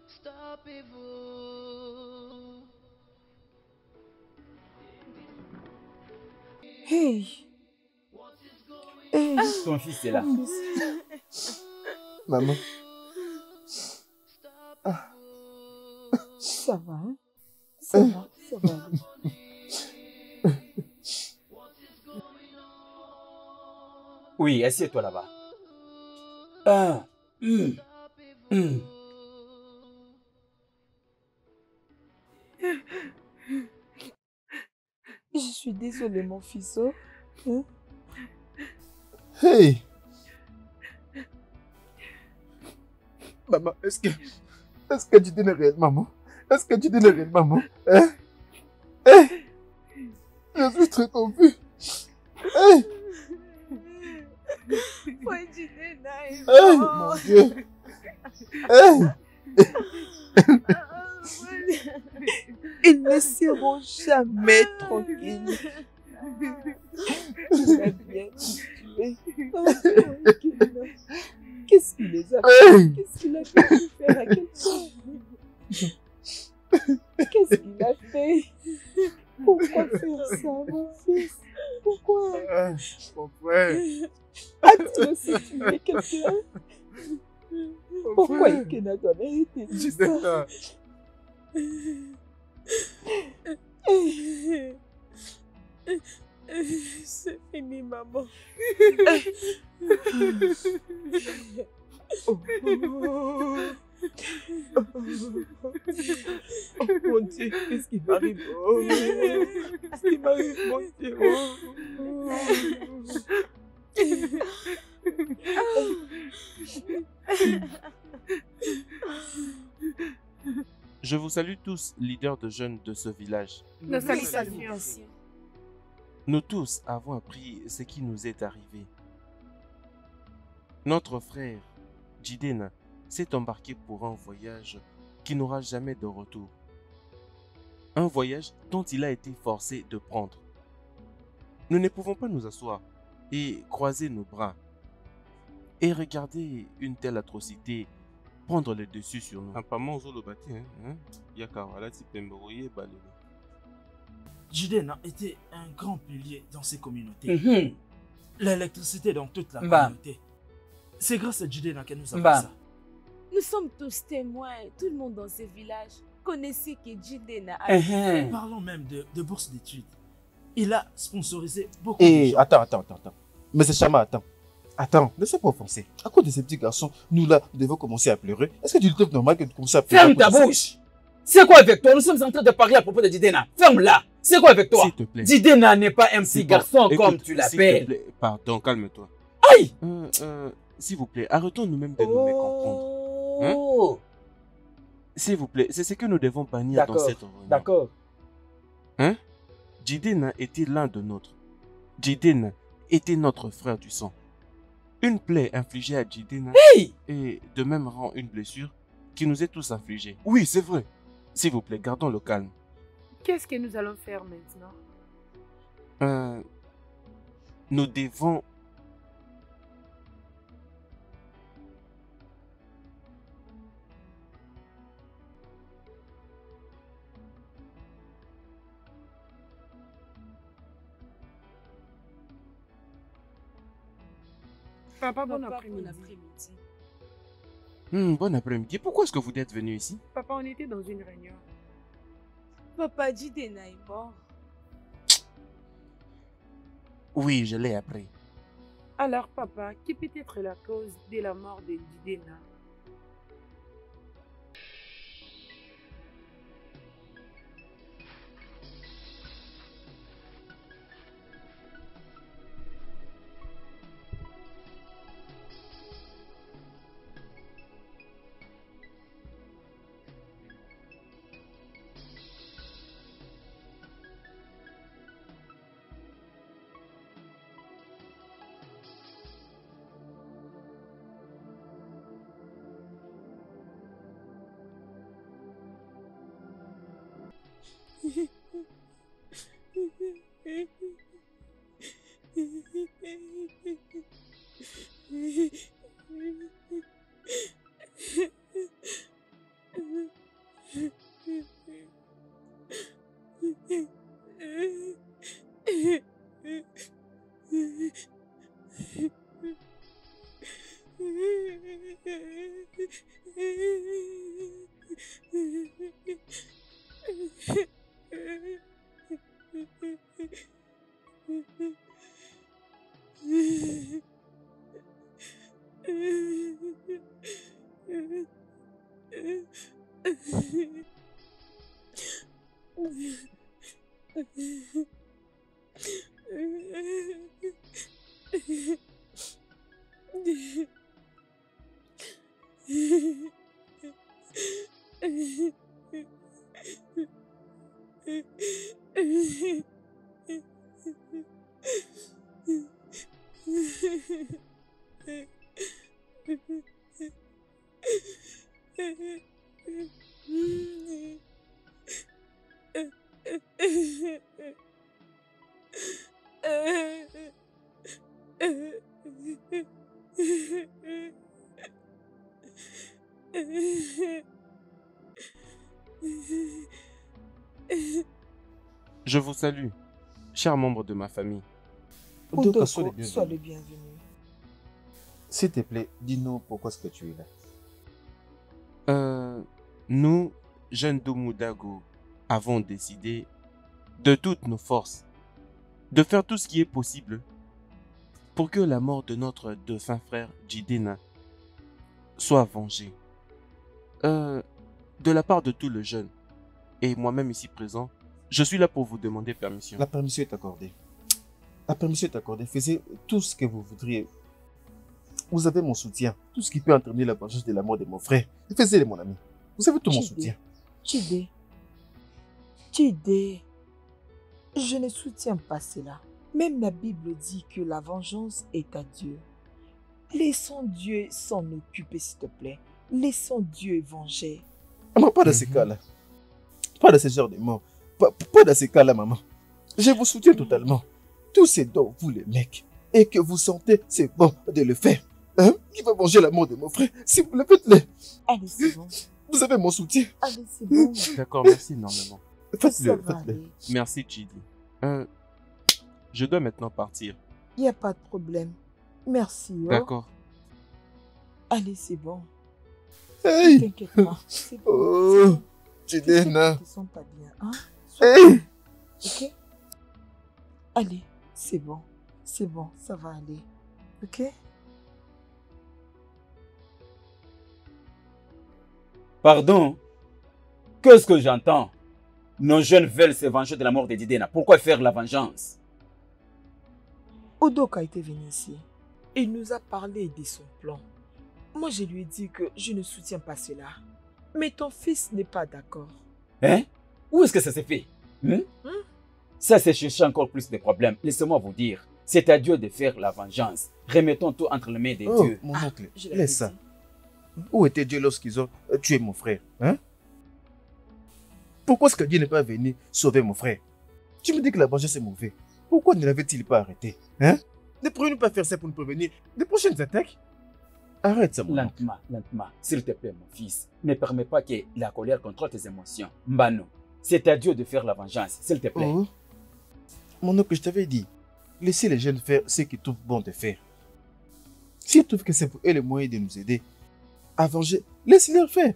Stop evil. Hey. Hey. Ton fils est là. Maman. Ça va, hein? Ça va, ça va. Oui, assieds-toi là-bas. Je suis désolée, mon fils. Oh. Hein? Hey! Maman, est-ce que tu donnes réel, maman? Est-ce que tu donnes réel, maman? Hein? Hey! Je suis très confus. Hey! Hey, mon Dieu! Hey! Ils ne seront jamais tranquilles. Il a bien tué. Qu'est-ce qu'il les a fait? Qu'est-ce qu'il a pu faire à quelqu'un? Qu'est-ce qu'il a fait? Pourquoi faire ça, mon fils? Pourquoi? Mon frère! As-tu aussi tué quelqu'un? Pourquoi Ikena doit mériter tout ça? C'est fini, maman. Oh mon Dieu, qu'est-ce qui m'arrive? Oh, qu'est-ce qui m'arrive, mon Dieu? Je vous salue tous, leaders de jeunes de ce village. Nos salutations. Nous tous avons appris ce qui nous est arrivé. Notre frère, Jidena, s'est embarqué pour un voyage qui n'aura jamais de retour. Un voyage dont il a été forcé de prendre. Nous ne pouvons pas nous asseoir et croiser nos bras et regarder une telle atrocité prendre le dessus sur nous. Jidena était un grand pilier dans ces communautés. L'électricité dans toute la communauté. C'est grâce à Jidena que nous avons ça. Nous sommes tous témoins. Tout le monde dans ce village connaissait que Jidena a fait. Parlons même de bourse d'études. Il a sponsorisé beaucoup de Et gens. attends. Mais c'est Chama, attends, ne sois pas offensé. À cause de ces petits garçons, nous là, nous devons commencer à pleurer. Est-ce que tu le trouves normal que tu commences à pleurer? Ferme ta bouche! C'est quoi avec toi? Nous sommes en train de parler à propos de Jidena. Ferme-la! C'est quoi avec toi? S'il te plaît. Jidena n'est pas un petit garçon Écoute, comme tu s'il te l'appelles. plaît, pardon, calme-toi. Aïe! S'il vous plaît, arrêtons nous-mêmes de nous mécomprendre. Oh! S'il vous plaît, c'est ce que nous devons bannir dans cette réunion. D'accord. Hein? Jiden était l'un de nôtres. Jiden était notre frère du sang. Une plaie infligée à Jiden Hey! est de même rang une blessure qui nous est tous infligée. Oui, c'est vrai. S'il vous plaît, gardons le calme. Qu'est-ce que nous allons faire maintenant? Nous devons... Papa, bon Papa, après-midi. bon après-midi. Pourquoi est-ce que vous êtes venu ici? Papa, on était dans une réunion. Papa Jiden est mort. Oui, je l'ai appris. Alors, papa, qui peut être la cause de la mort de Jidena? Je vous salue, chers membres de ma famille. Udoka, sois le Sois bienvenu. le bienvenu. S'il te plaît, dis-nous pourquoi est-ce que tu es là. Nous, jeunes d'Omudago, avons décidé de toutes nos forces de faire tout ce qui est possible pour que la mort de notre défunt frère Jidena soit vengée. De la part de tous les jeunes et moi-même ici présent, je suis là pour vous demander permission. La permission est accordée. La permission est accordée. Faites tout ce que vous voudriez. Vous avez mon soutien. Tout ce qui peut entraîner la vengeance de la mort de mon frère. Faites-le, mon ami. Vous avez tout mon soutien. Jide. Jide. Je ne soutiens pas cela. Même la Bible dit que la vengeance est à Dieu. Laissons Dieu s'en occuper, s'il te plaît. Laissons Dieu venger. Maman, pas dans ces cas-là. Pas dans ce genre de mort. Pas dans ces cas-là, maman. Je vous soutiens totalement. Tout ce dont vous, les mecs, et que vous sentez, c'est bon de le faire. Hein? Qui va venger la mort de mon frère? Si vous le faites-le. Allez, c'est bon. Vous avez mon soutien. Allez, c'est bon. D'accord, merci énormément. Ça Faites-le, va faites-le. aller. Merci Jidi. Je dois maintenant partir. Il n'y a pas de problème. Merci. Oh. D'accord. Allez, c'est bon. Hey! T'inquiète pas. C'est bon. Oh! Tu sais Jidena! que tu te sens pas bien, hein? Sois Hey! ok? Allez, c'est bon. C'est bon, ça va aller. Ok? Pardon? Qu'est-ce que j'entends? Nos jeunes veulent se venger de la mort de Jidena. Pourquoi faire la vengeance? Udoka était venu ici. Il nous a parlé de son plan. Moi, je lui ai dit que je ne soutiens pas cela. Mais ton fils n'est pas d'accord. Hein? Où est-ce que ça s'est fait? Ça, c'est chercher encore plus de problèmes. Laissez-moi vous dire, c'est à Dieu de faire la vengeance. Remettons tout entre les mains de Oh, Dieu. mon oncle, Je l'avais laisse ça. dit. Où était Dieu lorsqu'ils ont tué mon frère, hein? Pourquoi est-ce que Dieu n'est pas venu sauver mon frère? Tu me dis que la vengeance est mauvaise. Pourquoi ne l'avait-il pas arrêté, hein? Ne pourrions-nous pas faire ça pour nous prévenir des prochaines attaques? Arrête ça, mon oncle. Lentement, lentement. S'il te plaît, mon fils, ne permets pas que la colère contrôle tes émotions. Mbano, c'est à Dieu de faire la vengeance, s'il te plaît. Oh. Mon oncle, je t'avais dit, laissez les jeunes faire ce qu'ils trouvent bon de faire. S'ils trouvent que c'est pour eux le moyen de nous aider à venger, laissez-les faire.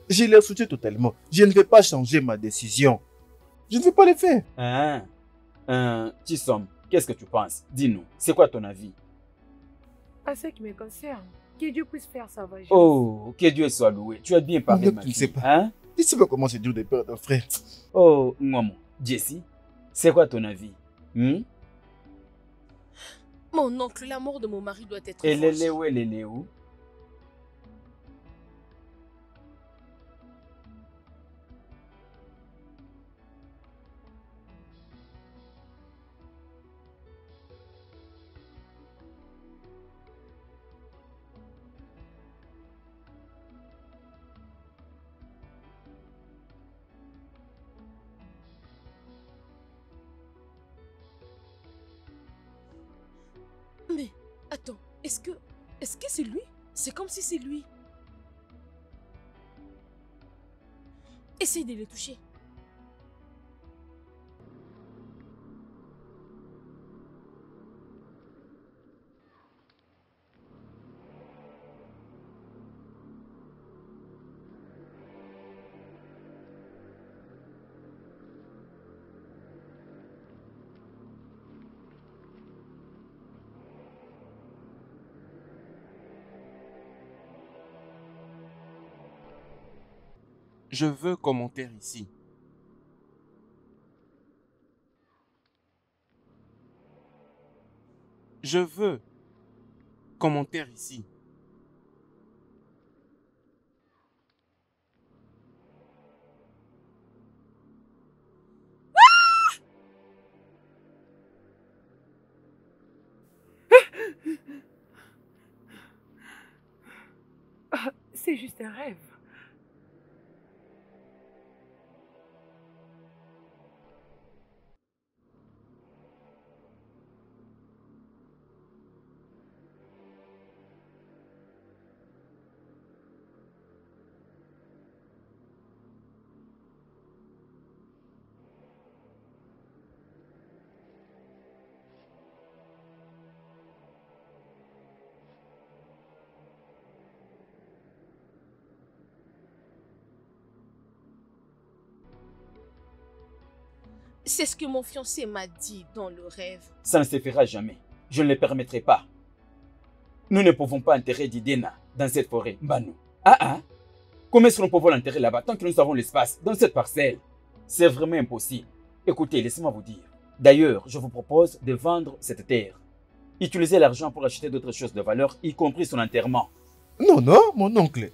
Je les soutiens totalement. Je ne vais pas changer ma décision. Je ne vais pas le faire. Tissom, qu'est-ce que tu penses? Dis-nous, c'est quoi ton avis? À ce qui me concerne, que Dieu puisse faire sa vengeance. Oh, que Dieu soit loué. Tu as bien parlé, Non, ma tu ne fille. sais pas. Hein? Tu sais pas comment c'est dur de perdre un frère. Oh, maman. Jessie, c'est quoi ton avis? Mon oncle, la mort de mon mari doit être Et vengée. Léléo et Léléo? Mais, attends, est-ce que c'est lui? C'est comme si c'est lui. Essaye de le toucher. Je veux commentaire ici. Je veux commentaire ici. C'est juste un rêve. C'est ce que mon fiancé m'a dit dans le rêve. Ça ne se fera jamais. Je ne le permettrai pas. Nous ne pouvons pas enterrer Didena dans cette forêt, Mbano. Comment est-ce que nous pouvons l'enterrer là-bas tant que nous avons l'espace dans cette parcelle? C'est vraiment impossible. Écoutez, laissez-moi vous dire. D'ailleurs, je vous propose de vendre cette terre. Utilisez l'argent pour acheter d'autres choses de valeur, y compris son enterrement. Non, non, mon oncle.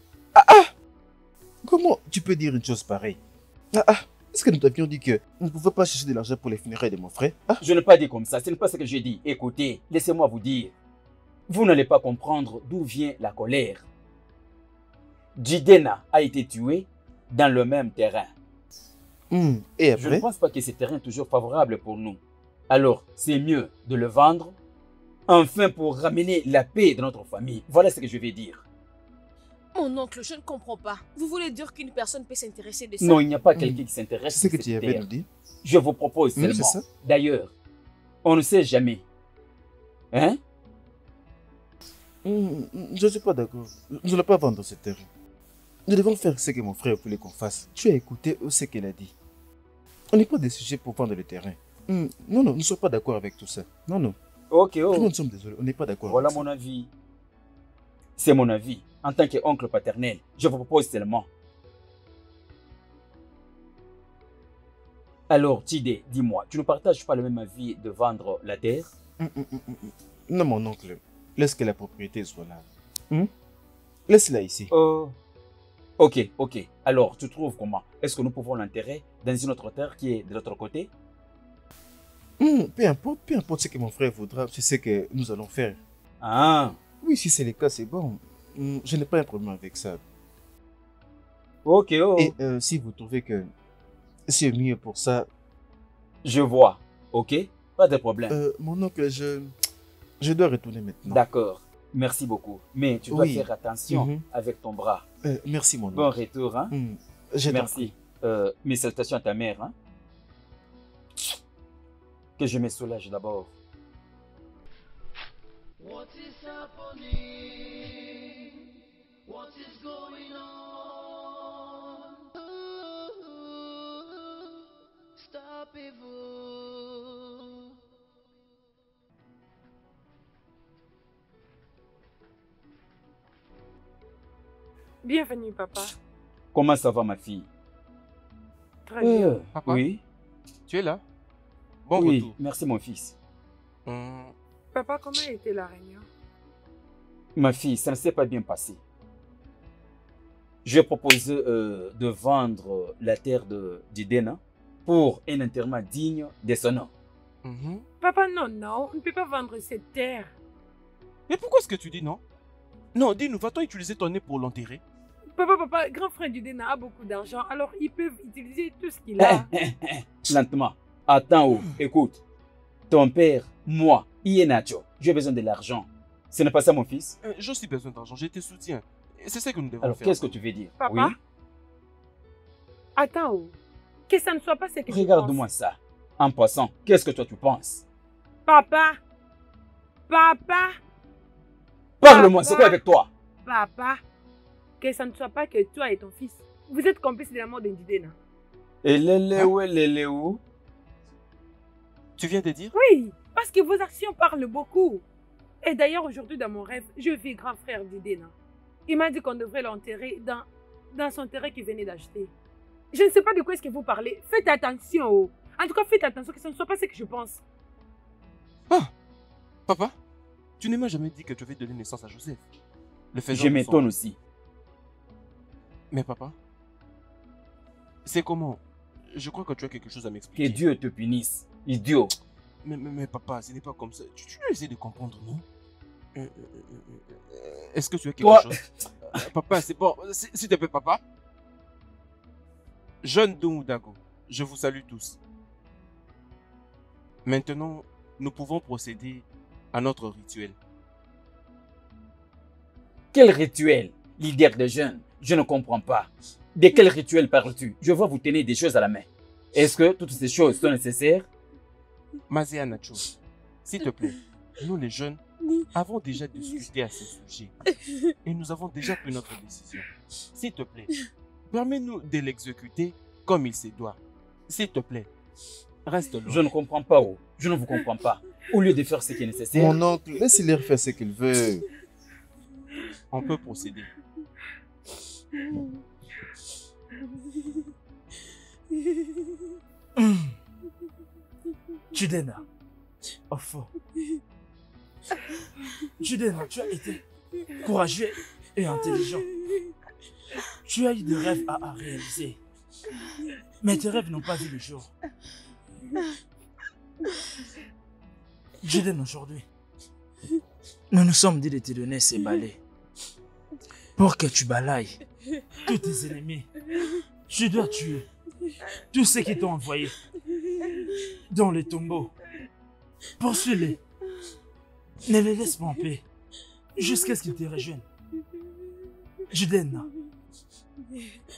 Comment tu peux dire une chose pareille? Est-ce que nous t'avions dit que on ne pouvait pas chercher de l'argent pour les funérailles de mon frère? Je n'ai pas dit comme ça, ce n'est pas ce que j'ai dit. Écoutez, laissez-moi vous dire. Vous n'allez pas comprendre d'où vient la colère. Jidena a été tué dans le même terrain. Et Je ne après? pense pas que ce terrain est toujours favorable pour nous. Alors, c'est mieux de le vendre, enfin pour ramener la paix dans notre famille. Voilà ce que je vais dire. Mon oncle, je ne comprends pas. Vous voulez dire qu'une personne peut s'intéresser de ça? Non, il n'y a pas quelqu'un qui s'intéresse C'est à ce que cette tu avais terre. nous dit. Je vous propose C'est seulement. ça. D'ailleurs, on ne sait jamais. Hein? Je ne suis pas d'accord. Nous n'allons pas vendre cette terre. Nous devons faire ce que mon frère voulait qu'on fasse. Tu as écouté ce qu'il a dit. On n'est pas des sujets pour vendre le terrain. Non, non, nous ne sommes pas d'accord avec tout ça. Non, non. Ok, Tout le monde sommes désolés. On n'est pas d'accord Voilà avec ça. mon avis. C'est mon avis. En tant qu'oncle paternel, je vous propose seulement. Alors, Tide, dis-moi, tu ne partages pas le même avis de vendre la terre? Non, mon oncle. Laisse que la propriété soit là. Laisse-la ici. Oh. Ok, ok. Alors, tu trouves comment? Est-ce que nous pouvons l'enterrer dans une autre terre qui est de l'autre côté? Peu importe ce que mon frère voudra, c'est ce que nous allons faire. Ah, Oui, si c'est le cas, c'est bon. Je n'ai pas un problème avec ça. ok, oh. Et si vous trouvez que c'est mieux pour ça, Je vois, ok? Pas de problème. mon oncle, je dois retourner maintenant. D'accord, merci beaucoup. Mais tu dois Oui. faire attention Mhm. avec ton bras. Merci, mon Bon oncle. retour, hein? Je t'en Merci. Mes salutations à ta mère, hein? Que je me soulage d'abord. What is happening? What is going on? Stoppez-vous. Bienvenue, papa. Comment ça va, ma fille? Très bien. Papa, Oui, tu es là? Bon oui, retour. merci mon fils. Papa, comment a été la réunion? Ma fille, ça ne s'est pas bien passé. Je propose de vendre la terre d'Idena pour un enterrement digne de son nom. Papa, non, non, on ne peut pas vendre cette terre. Mais pourquoi est-ce que tu dis non? Non, dis-nous, va-t-on utiliser ton nez pour l'enterrer? Papa, grand frère du Dena a beaucoup d'argent, alors ils peuvent utiliser tout ce qu'il a. Lentement. Attends, oh, écoute. Ton père, moi, Ienacho, j'ai besoin de l'argent. Ce n'est pas ça, mon fils? J'ai aussi besoin d'argent, je te soutiens. Et c'est ça que nous devons Alors, faire. qu'est-ce que tu veux dire? Papa, Oui? attends, oh. Que ça ne soit pas ce que je Regarde-moi ça. En passant, qu'est-ce que toi tu penses? pense. Papa, Parle-moi, c'est quoi avec toi? papa, que ça ne soit pas que toi et ton fils. Vous êtes complices de la mort d'Indidena. Et Léléou? Tu viens de dire? Oui, parce que vos actions parlent beaucoup. Et d'ailleurs, aujourd'hui, dans mon rêve, je vis grand frère d'Idena. Il m'a dit qu'on devrait l'enterrer dans son terrain qu'il venait d'acheter. Je ne sais pas de quoi est-ce que vous parlez. Faites attention. Oh. En tout cas, faites attention que ce ne soit pas ce que je pense. Ah! Papa, tu ne m'as jamais dit que tu avais donné naissance à Joseph. Le faisant Je de son- m'étonne aussi. Mais papa, c'est comment? Je crois que tu as quelque chose à Que m'expliquer. Dieu te punisse, idiot. Mais papa, ce n'est pas comme ça. Tu dois essayer de comprendre, non? Est-ce que tu as quelque Toi- chose? Papa, c'est bon. S'il te plaît, papa. Jeune Doumoudago, je vous salue tous. Maintenant, nous pouvons procéder à notre rituel. Quel rituel, leader de jeunes? Je ne comprends pas. De quel rituel parles-tu? Je vois vous tenir des choses à la main. Est-ce que toutes ces choses sont nécessaires? Mazéa Nacho, s'il te plaît, nous les jeunes avons déjà discuté à ce sujet et nous avons déjà pris notre décision. S'il te plaît, permets-nous de l'exécuter comme il se doit. S'il te plaît, reste loin. Je ne comprends pas, oh. Je ne vous comprends pas. Au lieu de faire ce qui est nécessaire, Mon oncle, laissez-leur faire ce qu'ils veulent. On peut procéder. Judena. Enfin. Judena, tu as été courageux et intelligent. Tu as eu des rêves à réaliser. Mais tes rêves n'ont pas vu le jour. Juden, aujourd'hui, nous nous sommes dit de te donner ces balais pour que tu balayes tous tes ennemis. Tu dois tuer tous ceux qui t'ont envoyé dans les tombeaux. Poursuis-les. Ne les laisse pas en paix jusqu'à ce qu'ils te rejoignent. Juden,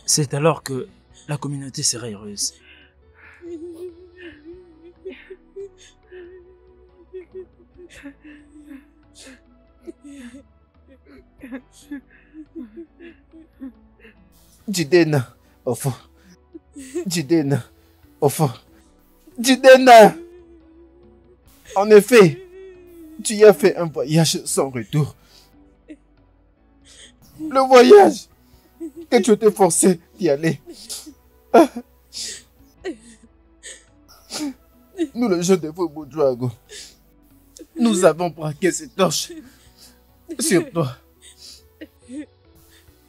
c'est alors que la communauté sera heureuse. Jidena, au fond. Jidena, au fond. Jidena! En effet, tu y as fait un voyage sans retour. Le voyage que tu étais forcé d'y aller. Nous, les jeunes de Fouboudouago, nous avons braqué ces torches sur toi.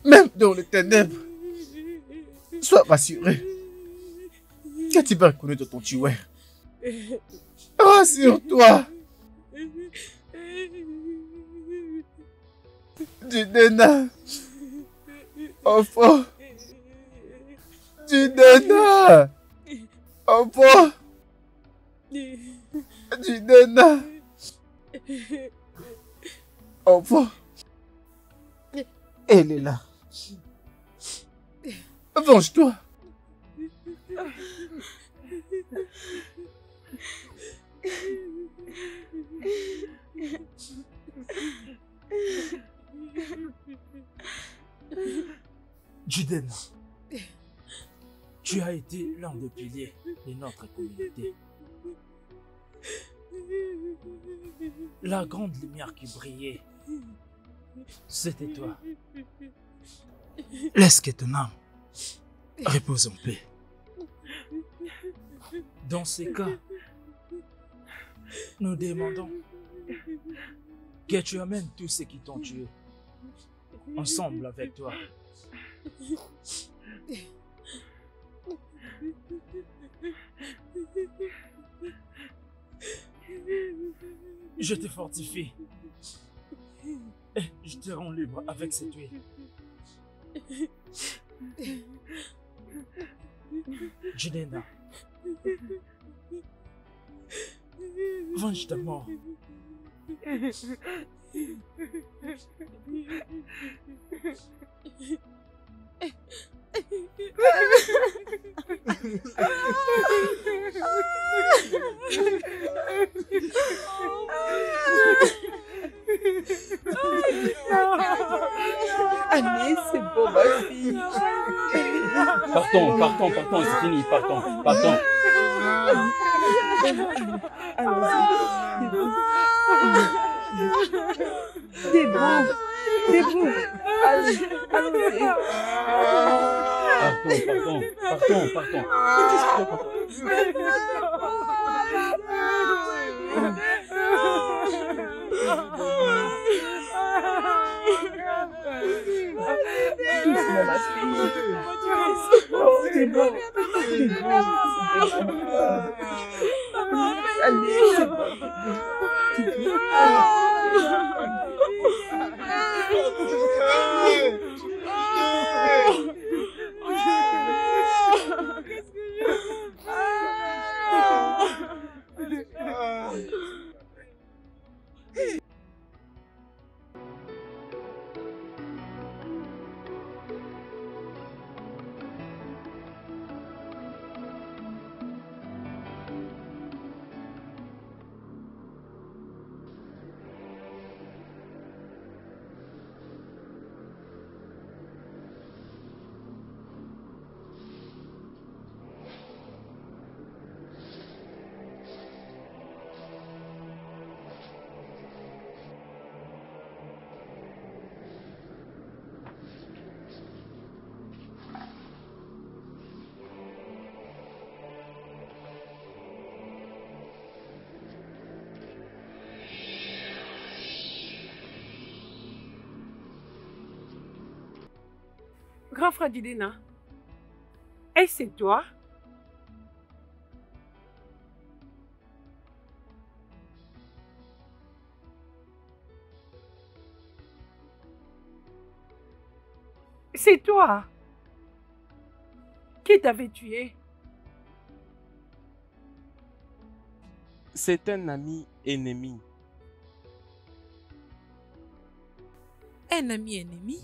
Même dans les ténèbres, sois rassuré que tu vas reconnaître ton tueur. pas sur toi. Jidena. Enfant. Jidena. Enfant. Jidena. Enfant. Elle est là. Venge-toi. Jidena, tu as été l'un des piliers de notre communauté. La grande lumière qui brillait, c'était toi. Laisse que ton âme repose en paix. Dans ces cas, nous demandons que tu amènes tous ceux qui t'ont tué ensemble avec toi. Je te fortifie et je te rends libre avec cette huile. Jidena, venge ta mort. Allez, c'est bon, ma fille. Partons, c'est fini, partons. Debout. Allez, allons-y. Partons. Doucement, ma fille. C'est bon. Allez, c'est bon. Grand frère Jidena, est-ce c'est toi? C'est toi? Qui t'avait tué? C'est un ami ennemi. Un ami ennemi?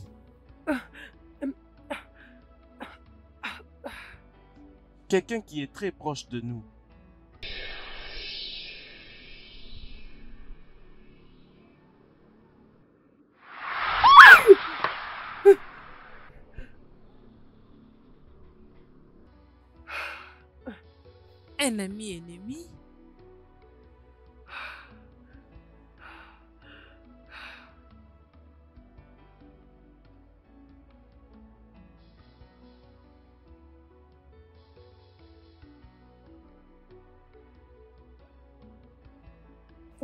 Quelqu'un qui est très proche de nous. Un ami ennemi?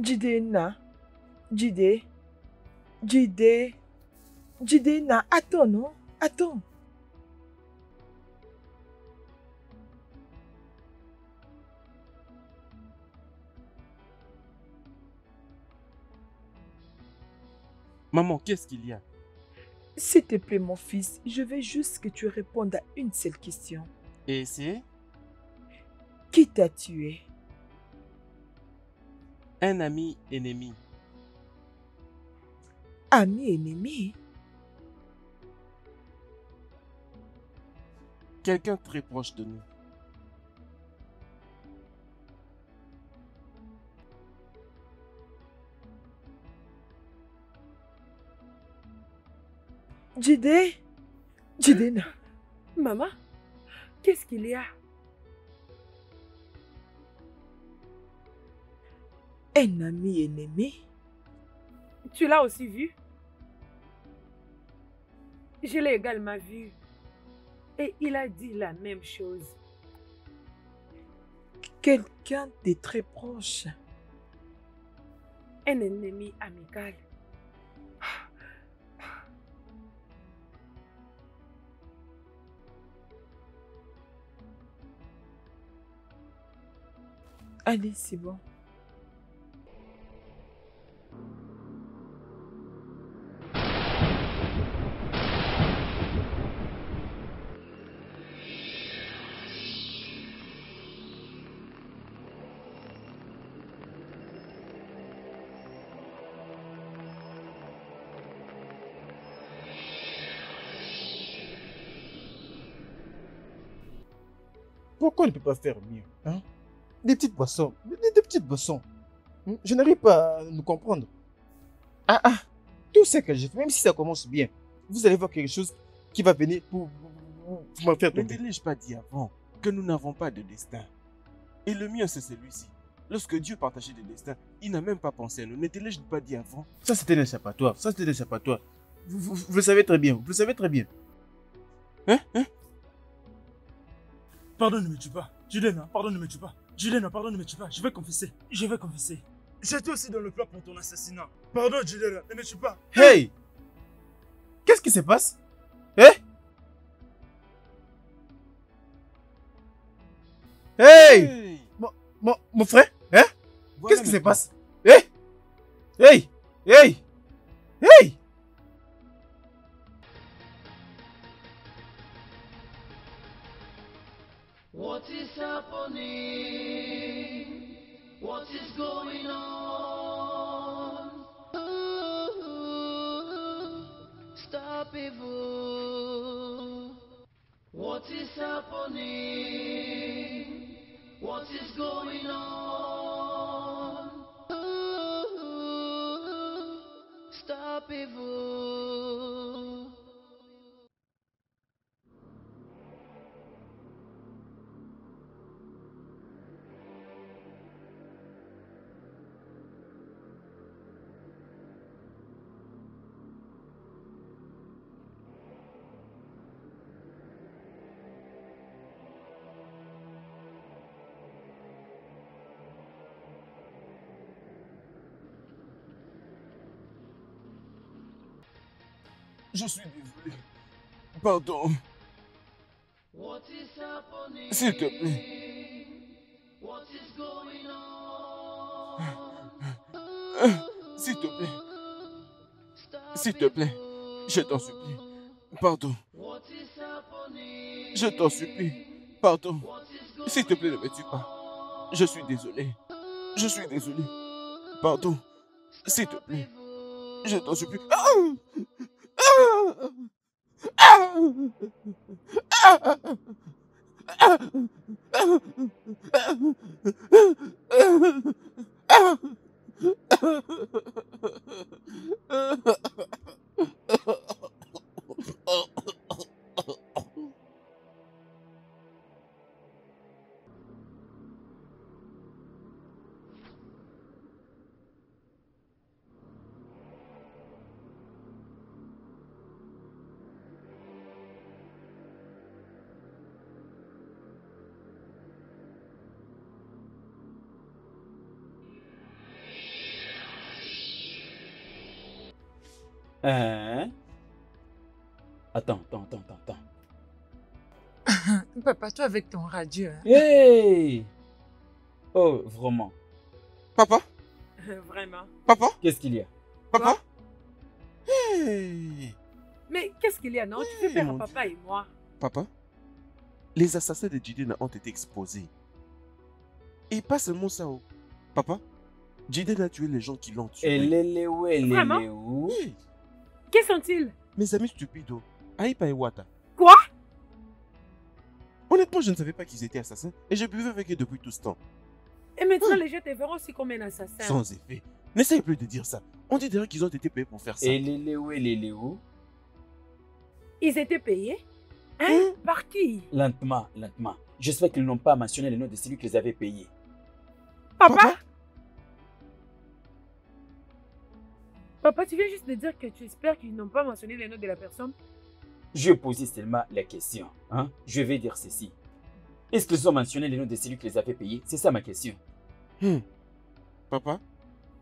Jidena, Jidena, attends, non? Attends. Maman, qu'est-ce qu'il y a? S'il te plaît, mon fils, je veux juste que tu répondes à une seule question. Et c'est Qui t'a tué? un ami ennemi. Ami ennemi? Quelqu'un très proche de nous. Jide? Jidena. Maman, qu'est-ce qu'il y a? Un ami ennemi? Tu l'as aussi vu? Je l'ai également vu. Et il a dit la même chose. Quelqu'un de très proche. Un ennemi amical. Allez, c'est bon. Pourquoi on ne peut pas faire mieux, hein? Des petites boissons, des petites boissons. Je n'arrive pas à nous comprendre. Tout ce que j'ai fait, même si ça commence bien, vous allez voir quelque chose qui va venir pour me faire Ne tomber. t'ai-je pas dit avant que nous n'avons pas de destin? Et le mien, c'est celui-ci. Lorsque Dieu partageait des destins, il n'a même pas pensé à nous. Ne t'ai-je pas dit avant? Ça, c'était un échappatoire. Ça, c'était un échappatoire. Vous le savez très bien. Vous le savez très bien. Pardon, ne me tue pas. Jidena, pardon, ne me tue pas. Jidena, pardon, ne me tue pas. Je vais confesser. Je vais confesser. J'étais aussi dans le plan pour ton assassinat. Pardon, Jidena, ne me tue pas. Hey! Qu'est-ce qui se passe? Hein? Hey! Hey! Mon frère? Hein? Voilà Qu'est-ce qui se maintenant. passe? Hey! Hey! Hey! Hey! What is happening? What is going on? Stop evil. What is happening? What is going on? Stop evil. Je suis désolé. Pardon. What is happening? S'il te plaît. What is going on? S'il te plaît. Stop S'il te plaît. evil. Je t'en supplie. Pardon. What is happening? Je t'en supplie. Pardon. What is going S'il te plaît, ne me tue pas. Je suis désolé. Je suis désolé. Pardon. S'il te plaît. Je t'en supplie. Hein? Attends. Papa, toi avec ton radieux. Hein? Hey! Oh, vraiment. Papa? Vraiment. Papa? Qu'est-ce qu'il y a? Papa? Hey! Mais qu'est-ce qu'il y a, non? Tu fais peur à mon papa et moi. Papa, les assassins de Jiden ont été exposés. Et pas seulement ça. Oh. Papa, Jiden a tué les gens qui l'ont tué. Vraiment? Qui sont-ils? Mes amis stupides. Oh. Aïpa et Wata. Quoi? Honnêtement, je ne savais pas qu'ils étaient assassins et je buvais avec eux depuis tout ce temps. Et maintenant, les gens te verront aussi comme un assassin. Sans effet. N'essaye plus de dire ça. On dit d'ailleurs qu'ils ont été payés pour faire ça. Ils étaient payés? Hein? Par qui? Lentement, lentement. J'espère qu'ils n'ont pas mentionné le nom de celui qui les avait payés. Papa? Papa, tu viens juste de dire que tu espères qu'ils n'ont pas mentionné le nom de la personne? Je posais seulement la question. Hein? Je vais dire ceci. Est-ce qu'ils ont mentionné le nom de celui qui les avait payés? C'est ça ma question. Papa,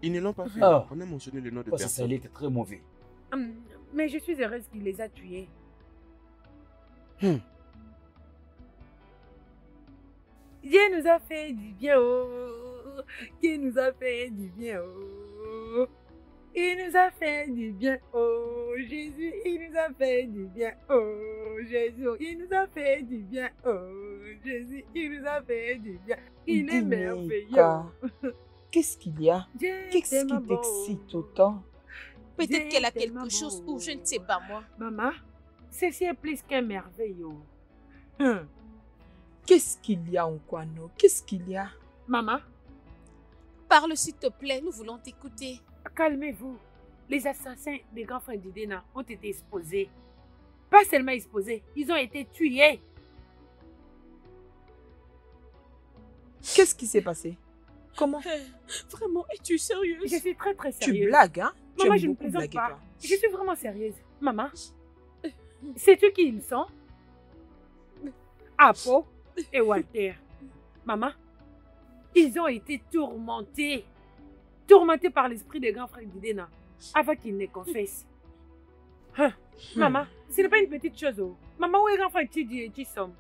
ils ne l'ont pas fait. Oh. On a mentionné le nom de Parce que ça personne. allait être très mauvais. Mais je suis heureuse qu'il les a tués. Dieu nous a fait du bien, oh. Dieu nous a fait du bien, oh. Il nous a fait du bien, oh Jésus, il nous a fait du bien, oh Jésus, il nous a fait du bien, oh Jésus, il nous a fait du bien. Il est merveilleux. Qu'est-ce qu'il y a? Dieu Qu'est-ce t'aime qui beau. t'excite autant? Peut-être qu'elle a Dieu t'aime quelque chose beau. ou je ne sais pas moi. Maman, ceci est plus qu'un merveilleux. Qu'est-ce qu'il y a, Nkwano? Qu'est-ce qu'il y a? Maman, Parle s'il te plaît, nous voulons t'écouter. calmez-vous. Les assassins des grands frères d'Idena ont été exposés. Pas seulement exposés, ils ont été tués. Qu'est-ce qui s'est passé? Comment? Vraiment, es-tu sérieuse? Je suis très très Tu sérieuse. blagues, hein? Tu Maman, aimes je ne beaucoup plaisante blaguer, pas. toi. Je suis vraiment sérieuse. Maman, sais-tu qui ils sont? Apo et Walter. Maman, ils ont été tourmentés. Tourmentés par l'esprit des grands frères d'Idena avant qu'ils ne confessent. Maman, ce n'est pas une petite chose. Oh. Maman, où est grand frère Tidi et Tissom?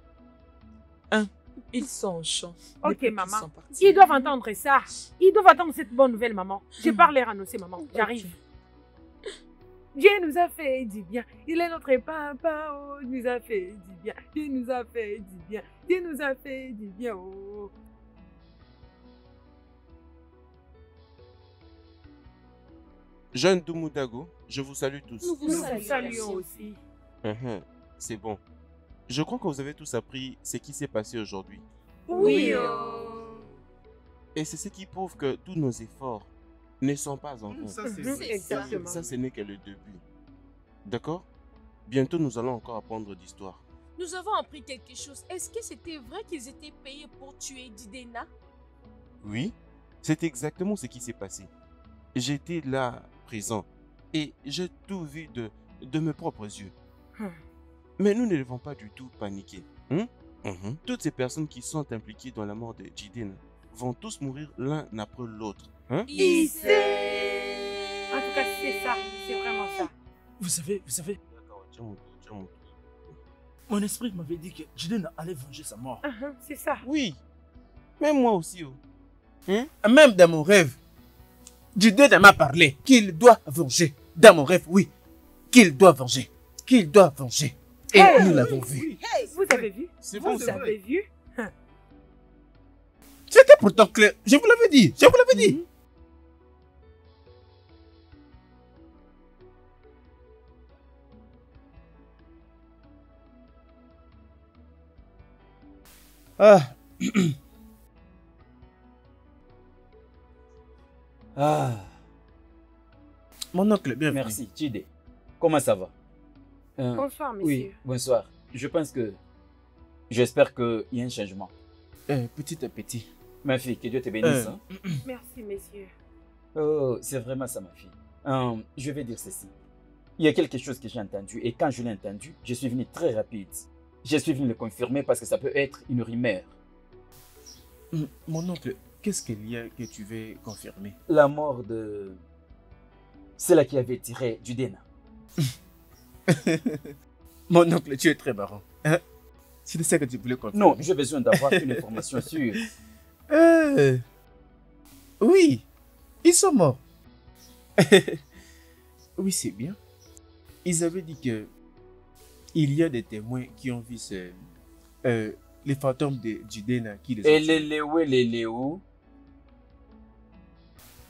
Ils sont en champ. Ok, depuis qu'ils maman. sont partis. Ils doivent entendre ça. Ils doivent entendre cette bonne nouvelle, maman. Je pars leur annoncer, maman. J'arrive. Dieu nous a fait du bien. Il est notre papa. Oh, il nous a fait du bien. Dieu nous a fait du bien. Dieu nous a fait du bien. Oh. Jeune Dumudago, je vous salue tous. Nous vous Nous saluons. vous saluons aussi. C'est bon. Je crois que vous avez tous appris ce qui s'est passé aujourd'hui. Oui. Et c'est ce qui prouve que tous nos efforts ne sont pas en vain. Ça, c'est Mhm, vrai. exactement. Ça, ce n'est que le début. D'accord? Bientôt, nous allons encore apprendre d'histoire. Nous avons appris quelque chose. Est-ce que c'était vrai qu'ils étaient payés pour tuer Didena? Oui, c'est exactement ce qui s'est passé. J'étais là, présent, et j'ai tout vu de mes propres yeux. Mais nous ne devons pas du tout paniquer. Toutes ces personnes qui sont impliquées dans la mort de Jiden vont tous mourir l'un après l'autre. En tout cas, c'est ça. C'est vraiment ça. Vous savez, D'accord, tiens mon tour, tiens mon tour. mon esprit m'avait dit que Jiden allait venger sa mort. C'est ça. Oui, même moi aussi. Oh. Même dans mon rêve, Jiden m'a parlé qu'il doit venger. Dans mon rêve, oui, qu'il doit venger. Qu'il doit venger. Et nous l'avons vu. Vous avez vu? C'est bon, Vous c'est avez vu? C'était pourtant clair. Je vous l'avais dit. Je vous l'avais dit. Ah, Mon oncle, bienvenue. Merci, Chide. Comment ça va? Bonsoir, monsieur. Oui, bonsoir. Je pense que... J'espère qu'il y a un changement. Petit à petit. Ma fille, que Dieu te bénisse. hein. Merci, messieurs. Oh, c'est vraiment ça, ma fille. Je vais dire ceci. Il y a quelque chose que j'ai entendu et quand je l'ai entendu, je suis venu très rapide. Je suis venu le confirmer parce que ça peut être une rumeur. Mon oncle, qu'est-ce qu'il y a que tu veux confirmer? La mort de... celle qui avait tiré Judena. Mon oncle, tu es très marrant. Hein? C'est ça que tu voulais confirmer? Non, j'ai besoin d'avoir une information sûre. Oui, ils sont morts. Oui, c'est bien. ils avaient dit que il y a des témoins qui ont vu les fantômes de Jidena qui les ont Et tués. les Léo.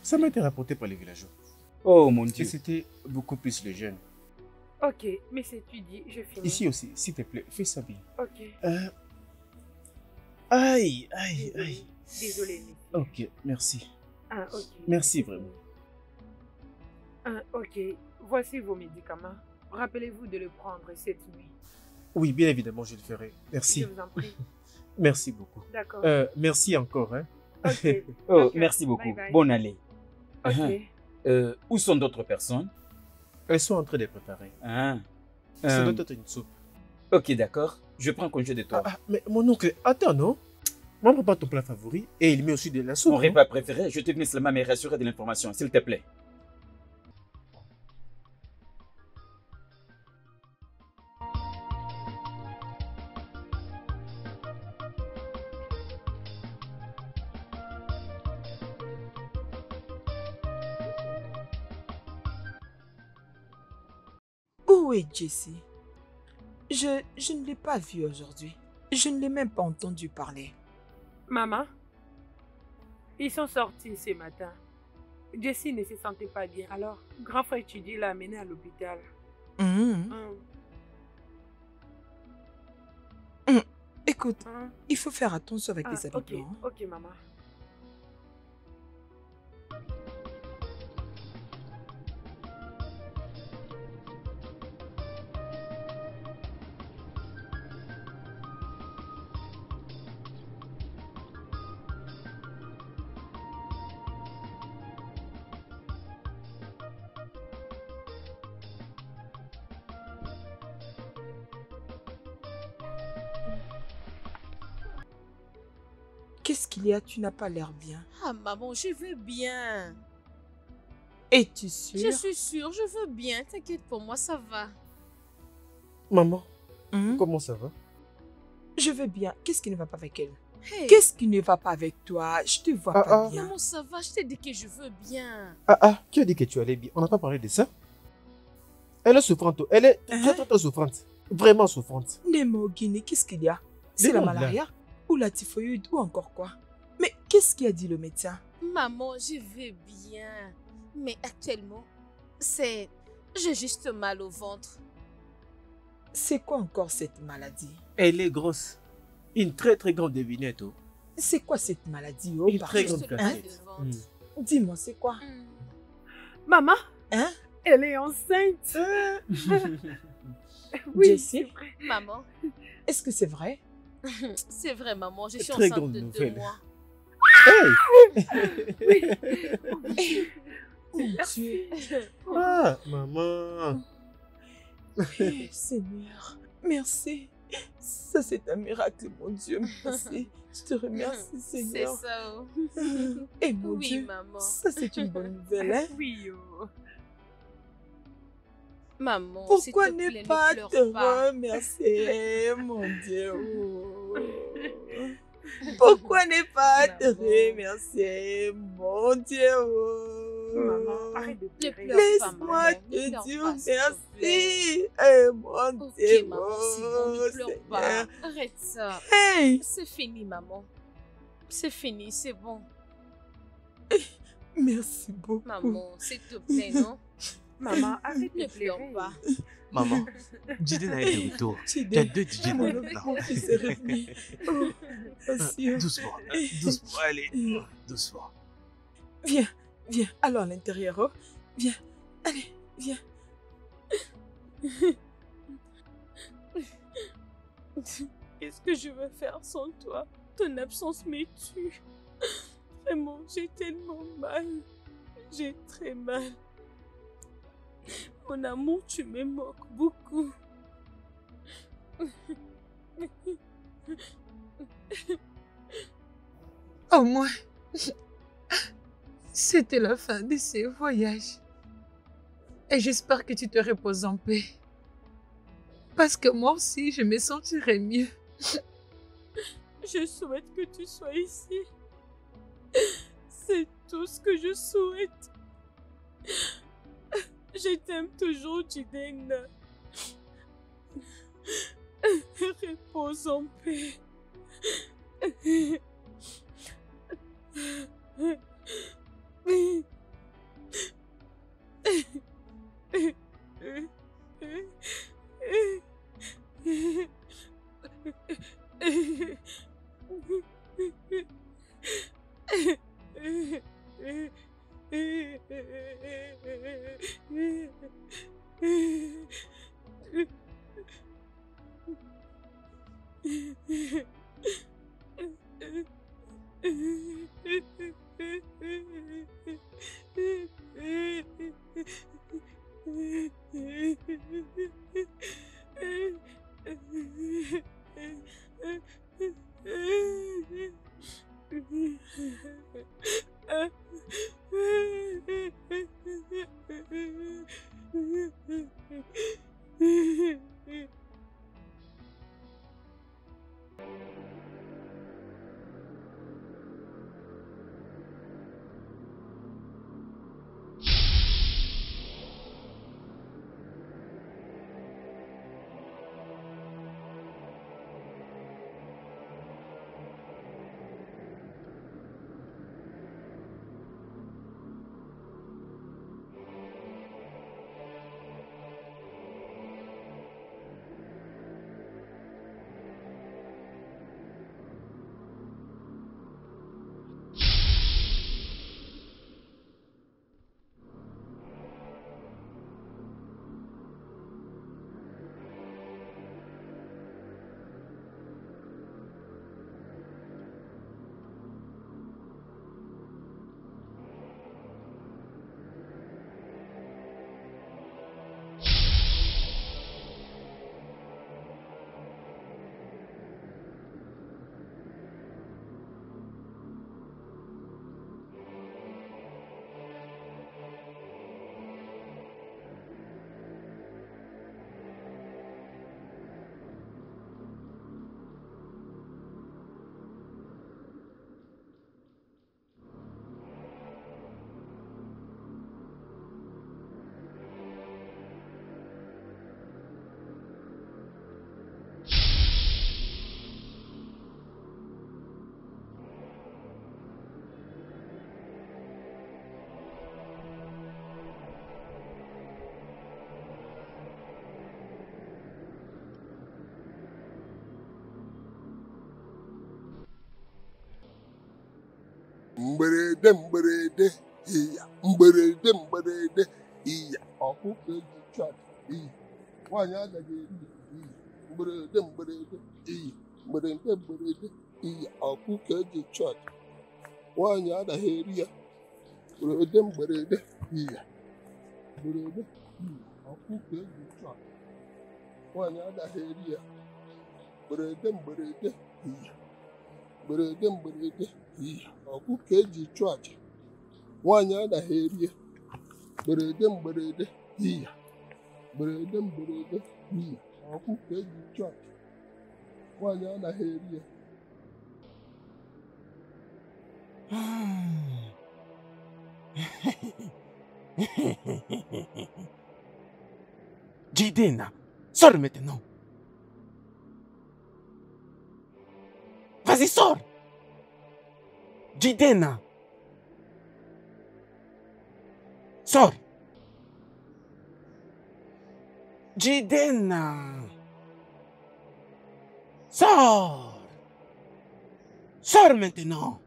Ça m'a été rapporté par les villageois. Oh mon Et Dieu. c'était beaucoup plus les jeunes. Ok, mais c'est tu dis, je finis. Ici aussi, s'il te plaît, fais ça bien. Ok. Aïe. Désolé, monsieur. Ok, merci. Ah, ok. Merci vraiment. Ah, ok. Voici vos médicaments. Rappelez-vous de le prendre cette nuit. Oui, bien évidemment, je le ferai. Merci. Je vous en prie. Merci beaucoup. D'accord. Merci encore. Hein. Ok. Oh, D'accord. merci beaucoup. Bye bye. Bonne allée. Ok. Où sont d'autres personnes? Elles sont en train de préparer. Ah. Ça doit être une soupe. Ok, d'accord. Je prends congé de toi. Mais mon oncle, attends, non? Moi, prépare ton plat favori et il met aussi de la soupe. Mon repas préféré, je te venais seulement me rassurer de l'information, s'il te plaît. Où est Jessie? Je ne l'ai pas vue aujourd'hui. Je ne l'ai même pas entendu parler. Maman, ils sont sortis ce matin. Jessie ne se sentait pas bien, alors grand frère Chidi l'a amenée à l'hôpital. Écoute, il faut faire attention avec les Ok, habillements. ok, maman. Qu'est-ce qu'il y a? Tu n'as pas l'air bien. Ah, maman, je veux bien. Es-tu sûre? Je suis sûre, je veux bien. T'inquiète pour moi, ça va. Maman, comment ça va? Je veux bien. Qu'est-ce qui ne va pas avec elle? Hey. Qu'est-ce qui ne va pas avec toi? Je te vois pas bien. Maman, ça va, je t'ai dit que je veux bien. Qui a dit que tu allais bien? On n'a pas parlé de ça. Elle est souffrante. Elle est très souffrante. Vraiment souffrante. Nemo Guinée, qu'est-ce qu'il y a? C'est la Demande-la. malaria? Ou la typhoïde? Ou encore quoi? Mais qu'est-ce qu'a dit le médecin? Maman, je vais bien. Mais actuellement, j'ai juste mal au ventre. C'est quoi encore cette maladie? Elle est grosse. Une très grande devinette. Oh. C'est quoi cette maladie? Oh, Une très pardon. grande casquette. Dis-moi, c'est quoi? Maman, hein? Elle est enceinte. Oui, Jessie? c'est vrai. Maman. Est-ce que c'est vrai? C'est vrai, maman, je suis Très enceinte grande de 2 nouvelle. mois. Oh Dieu. Ah, maman. Eh, Seigneur, merci. Ça, c'est un miracle, mon Dieu. Merci. Je te remercie, C'est Seigneur. ça. Oh. Et mon Oui, Dieu, maman. ça, c'est une bonne nouvelle, hein? Oui, oh. Maman, Pourquoi s'il te ne plaît, pas pleure te pas. remercier, mon Dieu? Oh. Pourquoi ne pas te remercier, mon Dieu? Oh. Maman, arrête de pleurer. Laisse-moi te dire merci, eh, mon Ok, Dieu. maman, c'est bon, ne pleure pas. Seigneur. Arrête ça. Hey! C'est fini, maman. C'est fini, c'est bon. Merci beaucoup. Maman, s'il te plaît, non? Maman, arrête de Ne pleure pleurer. pas. Maman, Jidena est de retour. Tu as 2 Jidena Mon maintenant. enfant qui s'est revenu. Oh, patient. Doucement, doucement, allez, doucement. Viens, viens, allons à l'intérieur. Oh. Viens, allez, viens. Qu'est-ce que je veux faire sans toi? Ton absence me tue. Vraiment, j'ai tellement mal. J'ai très mal. Mon amour, tu me manques beaucoup. Au moins, c'était la fin de ce voyage. Et j'espère que tu te reposes en paix. Parce que moi aussi, je me sentirais mieux. Je souhaite que tu sois ici. C'est tout ce que je souhaite. Je t'aime toujours, Jiden. Repose en paix. Mberede iya mberede iya ọkụkọ eji chọt iyi nwaanyị agaghị eri iyi mberede iyi mberede iya ọkụkọ eji chọt nwaanyị agaghị eri ya mberede iya ọkụkọ eji chọt nwaanyị agaghị eri ya mberede iya mberede iyi ọkụkọ eji chụ aja nwaanyị anaghị eri ya mberede iya iyi ọkụkọ eji chụ aja nwaanyị anaghị eri ya. Jidena, sors maintenant. Vas-y, sors. Jidena. Sors. Jidena. Sors. Sors maintenant.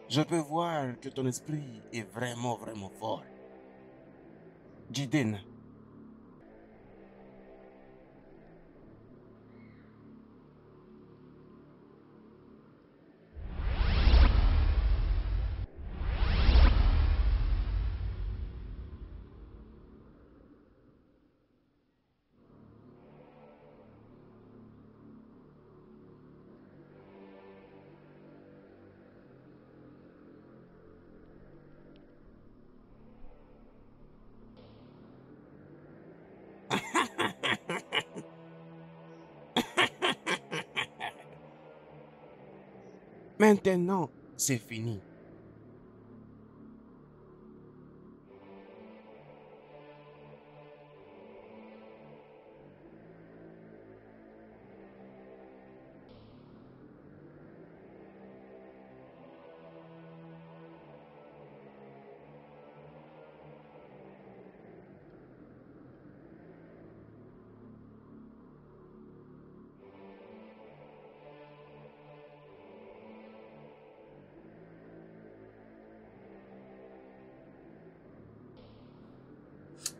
Je peux voir que ton esprit est vraiment fort. Jidena. Maintenant, c'est fini.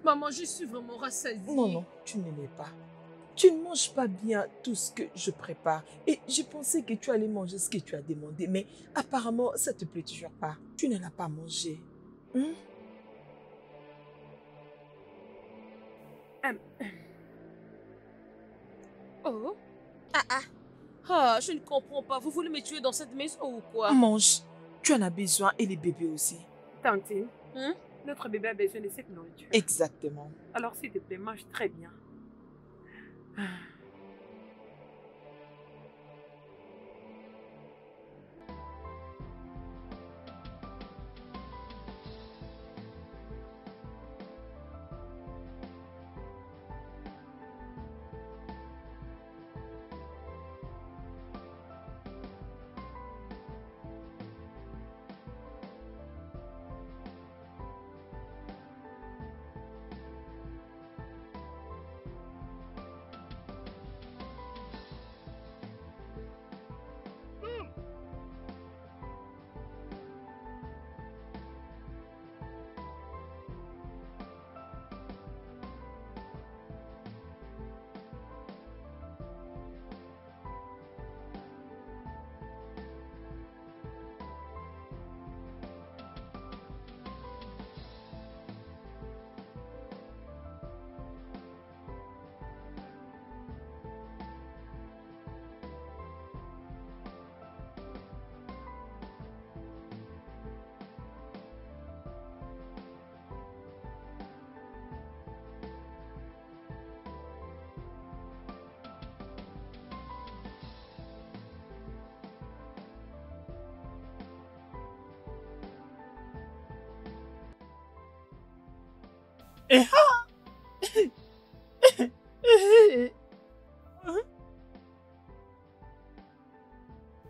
Maman, je suis vraiment rassasiée. Non, non, tu ne l'es pas. Tu ne manges pas bien tout ce que je prépare. Et je pensais que tu allais manger ce que tu as demandé, mais apparemment, ça te plaît toujours pas. Tu ne l'as pas mangé. Hein? Oh. Ah, je ne comprends pas. Vous voulez me tuer dans cette maison ou quoi? Mange. Tu en as besoin et les bébés aussi. Tantine, Hein? notre bébé a besoin de cette nourriture. Exactement. Alors, s'il te plaît, mange très bien.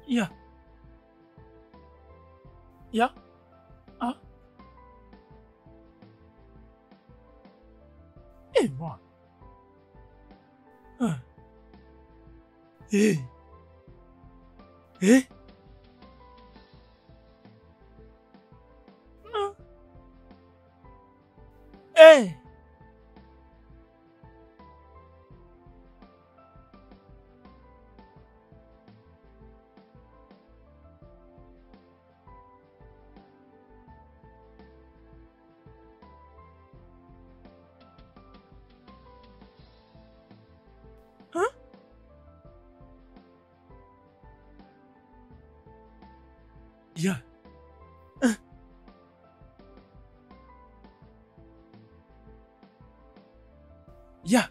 Ya. Ya. Ah. Et moi. Ah. Eh. Eh. Ah. Eh. Hein? Ya. Hein? Ya.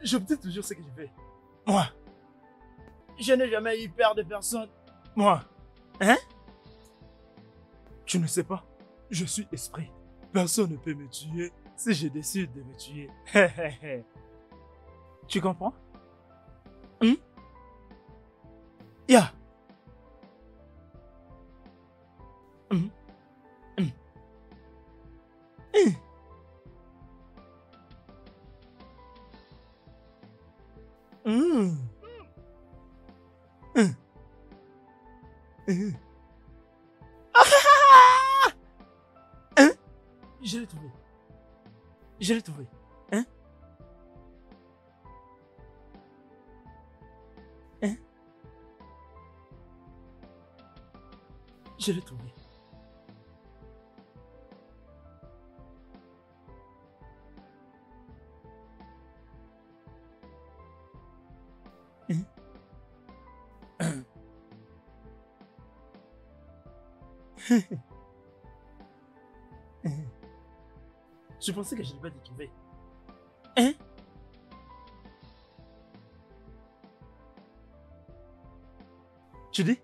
J'obtiens toujours ce que je veux. Moi. Je n'ai jamais eu peur de personne. Moi. Hein? Tu ne sais pas. Je suis esprit. Personne ne peut me tuer si je décide de me tuer. Tu comprends? Ya. Je l'ai trouvé. Je l'ai trouvé. Hein? Hein? Je l'ai trouvé. Je pensais que je n'allais pas te trouver. Hein? Tu dis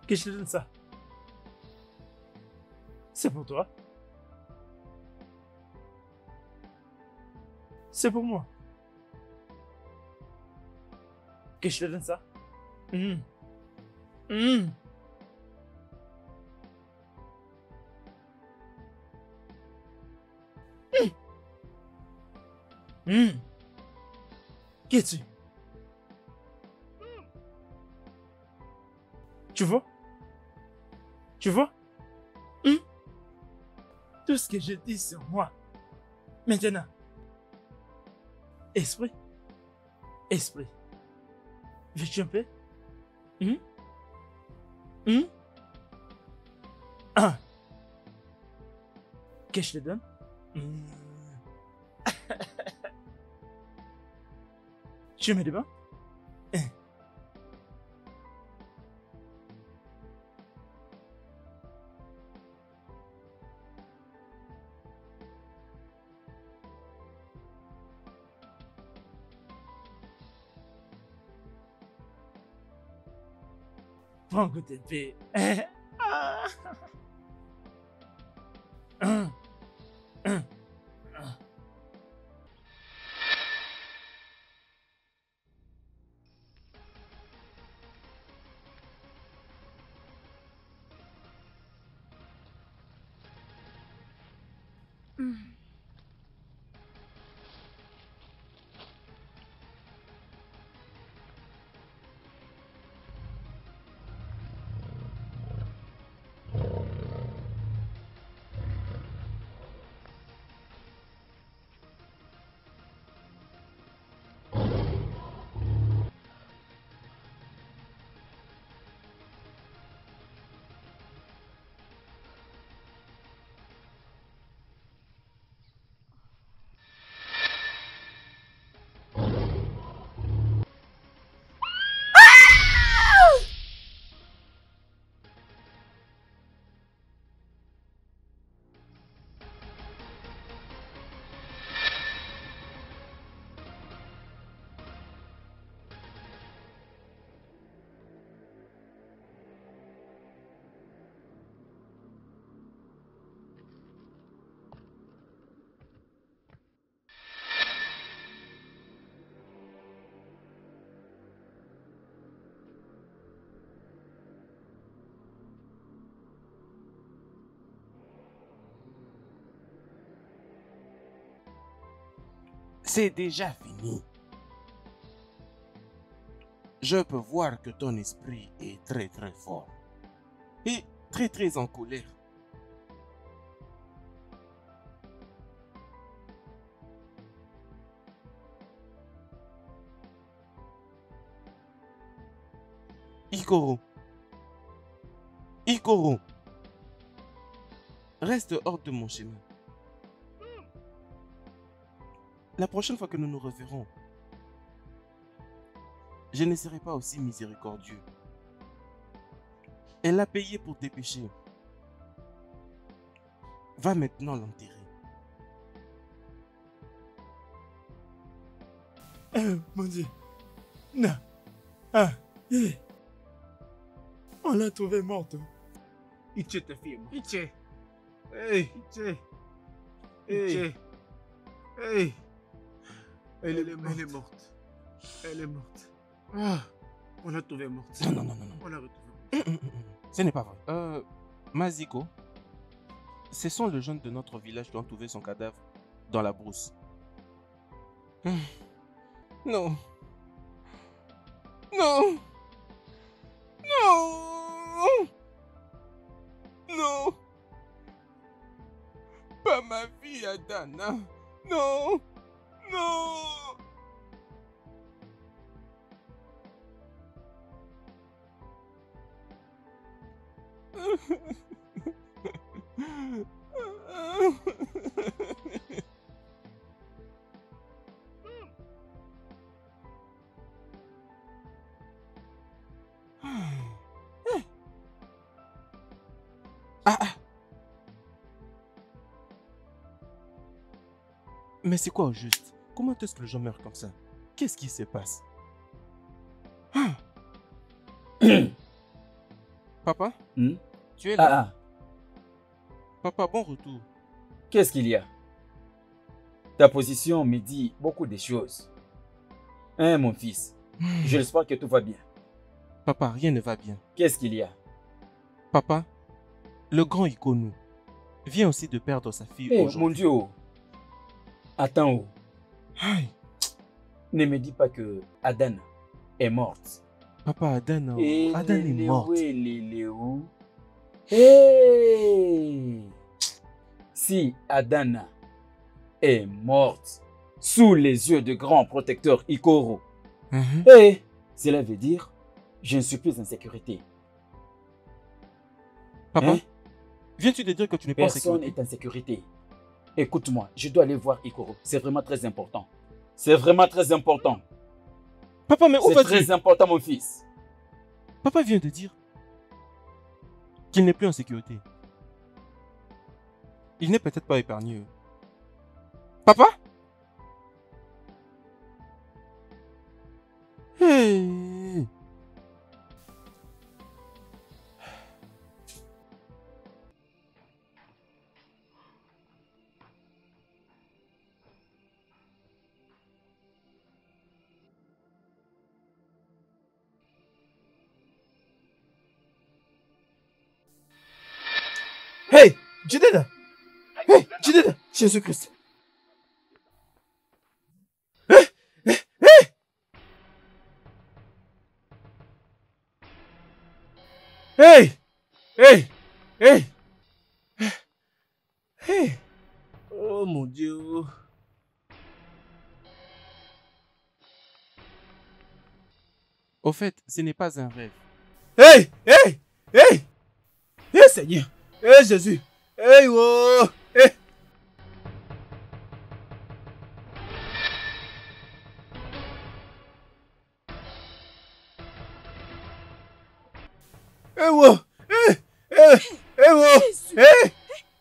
que je te donne ça? C'est pour toi? C'est pour moi? Que je te donne ça? Hum. Hum. Hum. Qui es-tu? Tu vois? Tu vois? Tout ce que je dis sur moi. Maintenant. Esprit. Esprit. Veux-tu un peu? Ah. Que je te donne? Tu me demandes? Prends goût de paix. C'est déjà fini. Je peux voir que ton esprit est très très fort. Et très très en colère. Ikoro. Ikoro. Reste hors de mon chemin. La prochaine fois que nous nous reverrons, je ne serai pas aussi miséricordieux. Elle a payé pour tes péchés. Va maintenant l'enterrer. Mon Dieu. Non. Ah. On l'a trouvée morte. Iche ta fille. Iche. Hey. Iche. Hey. Hey. Elle est morte. Elle est morte. Elle est morte. Ah. On l'a trouvée morte. Non. On l'a retrouvée morte. Ce n'est pas vrai. Maziko, ce sont les jeunes de notre village qui ont trouvé son cadavre dans la brousse. Non. Non. Non. Non. Pas ma fille, Adana. Non. Non. Mais c'est quoi au juste? Comment est-ce que le gens meurt comme ça? Qu'est-ce qui se passe? Ah. Papa, Hmm? tu es là? Ah, Papa, bon retour. qu'est-ce qu'il y a? Ta position me dit beaucoup de choses. Hein, mon fils? J'espère que tout va bien. Papa, rien ne va bien. Qu'est-ce qu'il y a? Papa, le grand Ikonou vient aussi de perdre sa fille Eh, aujourd'hui. mon Dieu. Attends. Aïe. Ne me dis pas que Adana est morte. Papa, Adana Et est morte. Hey! Si Adana est morte sous les yeux de grand protecteur Ikoro, eh, cela veut dire je ne suis plus en sécurité. Papa, Hein? viens-tu de dire que tu n'es pas en Personne sécurité? n'est en sécurité. Écoute-moi, je dois aller voir Ikoro. C'est vraiment très important. C'est vraiment très important. Papa, mais où C'est vas-tu? très important, mon fils. Papa vient de dire qu'il n'est plus en sécurité. Il n'est peut-être pas épargné. Papa? Hey! Hey, Jidena! Hey, Jidena! Jésus-Christ! Hey! Hey! Hey! Hey! Oh mon Dieu! Au fait, ce n'est pas un rêve. Hey! Hey! Hey! Hey Seigneur! Hey Jésus! Hey oh! Hey! Hey oh! Hey! Hey! Hey oh! Hey!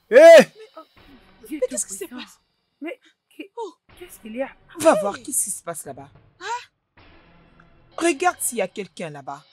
Hey! Dieu Mais qu'est-ce qui se Tout-Puissant. passe? Mais qu'est-ce qu'il y a? Va voir qu'est-ce qui se passe là-bas. Regarde s'il y a quelqu'un là-bas.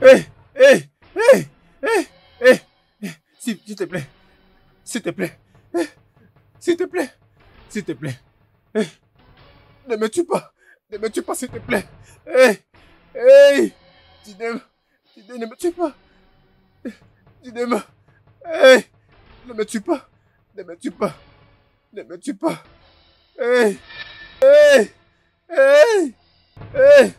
Hey! Hey! Hey! Hey! Hey! S'il te plaît. S'il te plaît. S'il te plaît. S'il te plaît. Hey! Ne me tue pas. Ne me tue pas, s'il te plaît. Hey! Hey! Didem. Didem, ne me tue pas. Didem. Hey! Ne me tue pas. Ne me tue pas. Ne me tue pas. Hey! Hey! Hey! Hey!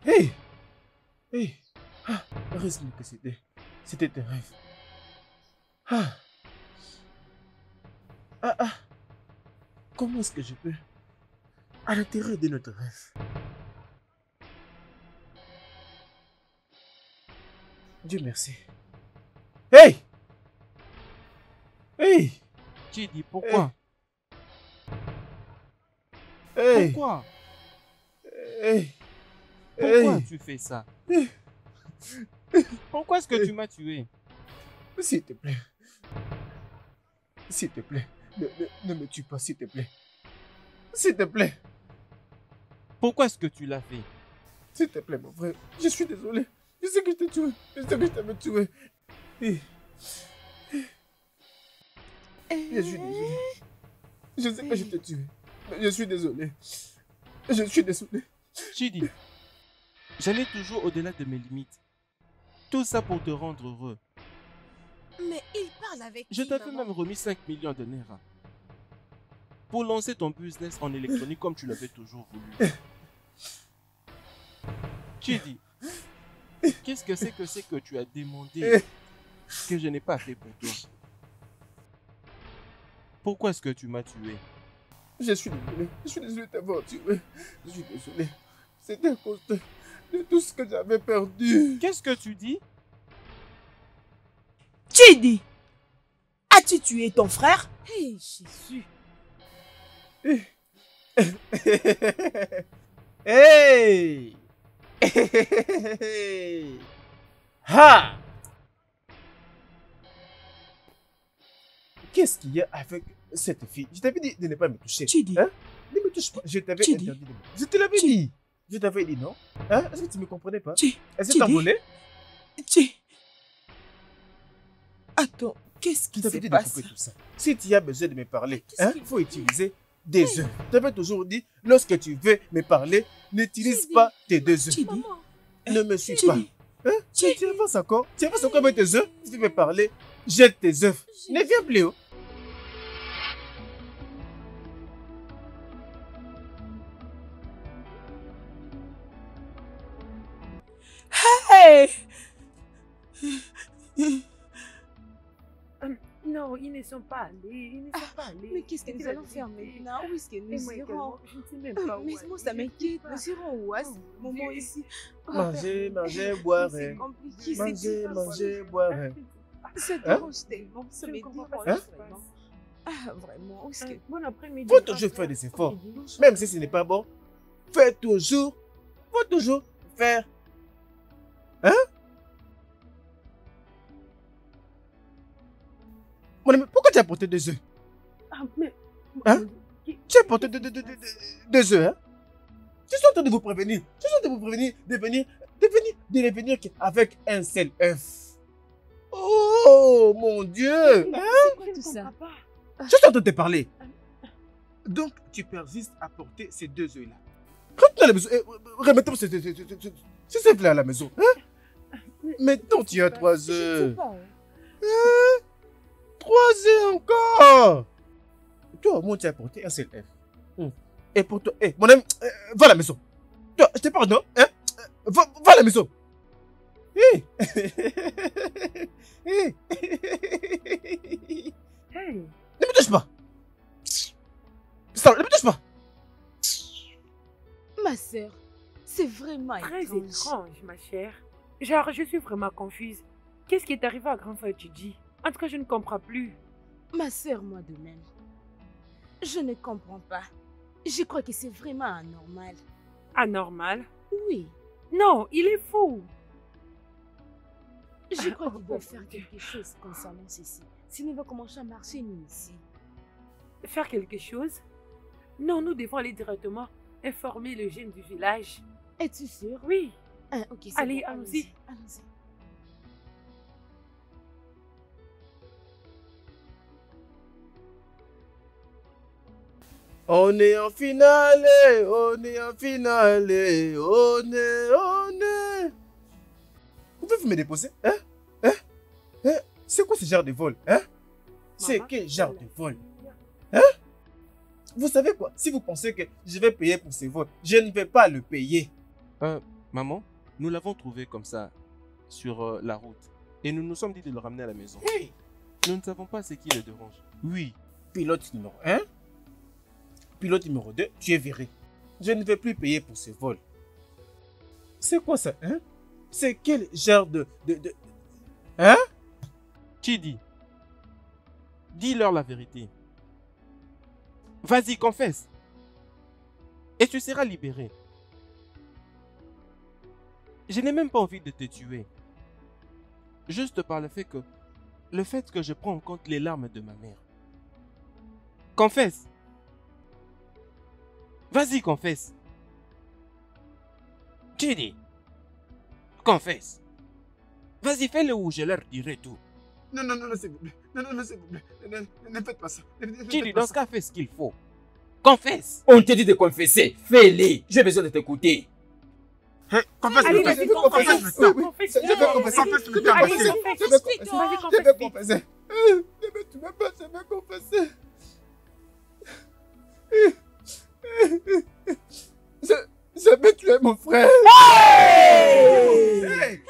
Hey! Hey! Ah, heureusement que c'était un rêve. Ah! Ah ah! Comment est-ce que je peux à l'intérieur de notre rêve? Dieu merci. Hey! Hey! Tu dis pourquoi? Hey! Pourquoi? Hey! Pourquoi Hey! tu fais ça? Pourquoi est-ce que tu m'as tué? S'il te plaît. S'il te plaît. Ne me tue pas, s'il te plaît. S'il te plaît. Pourquoi est-ce que tu l'as fait? S'il te plaît, mon frère. Je suis désolé. Je sais que je t'ai tué. Je sais que je t'avais tué. Je suis désolé. Je sais que je t'ai tué. Mais je suis désolé. Je suis désolé. Chidi, j'allais toujours au-delà de mes limites. Tout ça pour te rendre heureux. Mais il parle parles avec Je qui, t'avais maman? même remis 5 millions de naira pour lancer ton business en électronique comme tu l'avais toujours voulu. Chidi, qu'est-ce que c'est que tu as demandé que je n'ai pas fait pour toi? Pourquoi est-ce que tu m'as tué? Je suis désolé de t'avoir tué. Je suis désolé. C'était à cause de tout ce que j'avais perdu. Qu'est-ce que tu dis? Chidi, as-tu tué ton frère? Hey, Jésus. Hey! Ha! Qu'est-ce qu'il y a avec cette fille? Je t'avais dit de ne pas me toucher. Chidi. Hein? Ne me touche pas. Je t'avais Chidi. interdit de me toucher. Je te l'avais dit. Je t'avais dit non. Hein? Est-ce que tu ne me comprenais pas? Chidi. Est-ce que tu as volé? Chidi. Attends, qu'est-ce Je qui t'avais s'est dit de passé? couper tout ça. Si tu as besoin de me parler, Qu'est-ce hein, qu'il faut fait? utiliser des œufs. Je t'avais toujours dit, lorsque tu veux me parler, n'utilise Chidi. pas tes 2 œufs. Chidi. Maman. Ne me suis Chidi. pas. Hein? Tu avances encore? Tu avances encore avec tes œufs? Si tu veux me parler, jette tes œufs. Ne viens plus. Oh. Hey! Non, ils ne sont pas allés. Ils ne sont pas allés. Mais qu'est-ce que C'est nous la allons faire vérité. maintenant? Où est-ce que Et nous moi irons? également, je ne sais même pas où Mais aller. moi, ça Je ne sais m'inquiète. pas. Nous irons où à ce Oh, moment Dieu. ici? Oh, Manger, Père, manger, boire. c'est Hein. compliqué. Manger, C'est manger, boire. Hein. Ça Hein? dérange tellement. Ça Je me ne comprends dérange pas ce qui se vraiment. passe. Ah, vraiment. Où est-ce que... Bon après-midi. Faut grand toujours frère. faire des efforts. Après-midi. Même si ce n'est pas bon, faut toujours faire. Hein? Mon ami, pourquoi tu as porté 2 œufs? Ah, mais... Hein? Tu as porté 2 œufs, hein? Je suis en train de vous prévenir. Je suis en train de vous prévenir de revenir avec un seul œuf. Oh, mon Dieu! Hein? C'est quoi Je ne tout ça? comprends pas. Je suis en train de te parler. Donc, tu persistes à porter ces 2 œufs-là. Rentre à la maison. Remettons ces œufs-là à la maison. Hein? Maintenant, tu as 3 Je ne sais œufs. pas. 3 œufs encore. Toi, au moins, tu as porté un seul œuf. Et pour toi, mon ami, va à la maison. Toi, je te parle, non? Hein? Va à la maison. Hey. Hey. Hey, Ne me touche pas. Ça, ne me touche pas. Ma sœur, c'est vraiment très étrange. étrange, ma chère. Genre, je suis vraiment confuse. Qu'est-ce qui est arrivé à grand frère Chidi? En tout cas, je ne comprends plus. Ma sœur, moi de même. Je ne comprends pas. Je crois que c'est vraiment anormal. Anormal? Oui, Non, il est fou. je crois qu'il Oh, doit oh, faire mon Dieu. quelque chose concernant ceci. Sinon, il va commencer à marcher nous ici. Faire quelque chose? Non, nous devons aller directement informer le jeune du village. Es-tu sûre? Oui. Ah, ok, c'est Allez, bon, allons-y. Allons-y. On est en finale, on est en finale, on est. Vous pouvez me déposer? Hein? Hein? Hein? C'est quoi ce genre de vol? Hein? C'est Maman, quel genre de vol? Hein? Vous savez quoi? Si vous pensez que je vais payer pour ce vol, je ne vais pas le payer. Maman, nous l'avons trouvé comme ça sur la route. Et nous nous sommes dit de le ramener à la maison. Hey! Nous ne savons pas ce qui le dérange. Oui, pilote numéro 1. Pilote numéro 2, tu es viré. Je ne vais plus payer pour ce vol. C'est quoi ça, hein? C'est quel genre de... Hein? Chidi, dis-leur la vérité. Vas-y, confesse. Et tu seras libéré. Je n'ai même pas envie de te tuer. Juste par le fait que je prends en compte les larmes de ma mère. Confesse. Vas-y, confesse. Chidi, confesse. Vas-y, fais-le ou je leur dirai tout. Non, s'il vous plaît. Non, s'il vous plaît. Ne faites pas ça. Ne faites Chidi, pas dans ça. ce cas, fais ce qu'il faut. Confesse. On te dit de confesser. Fais-le. J'ai besoin de t'écouter. Confesse, Allez, confesse, vas-y, confesse, confesse. maintenant. Confesse. Je vais confesser. Allez, Je vais confesser. confesse. Je vais Vas-y, confesser. confesse. Mais tu m'as pas jamais confessé. Jamais tué mon frère. Hey!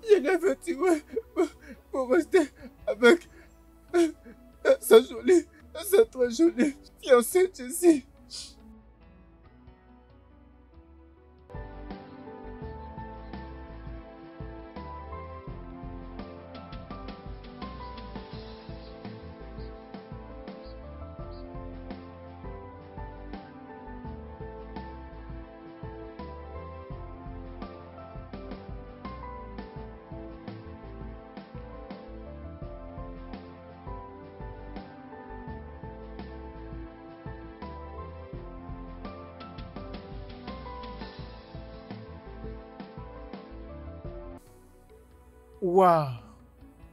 Je l'avais tué pour rester avec sa très jolie fiancée Jessie. Waouh!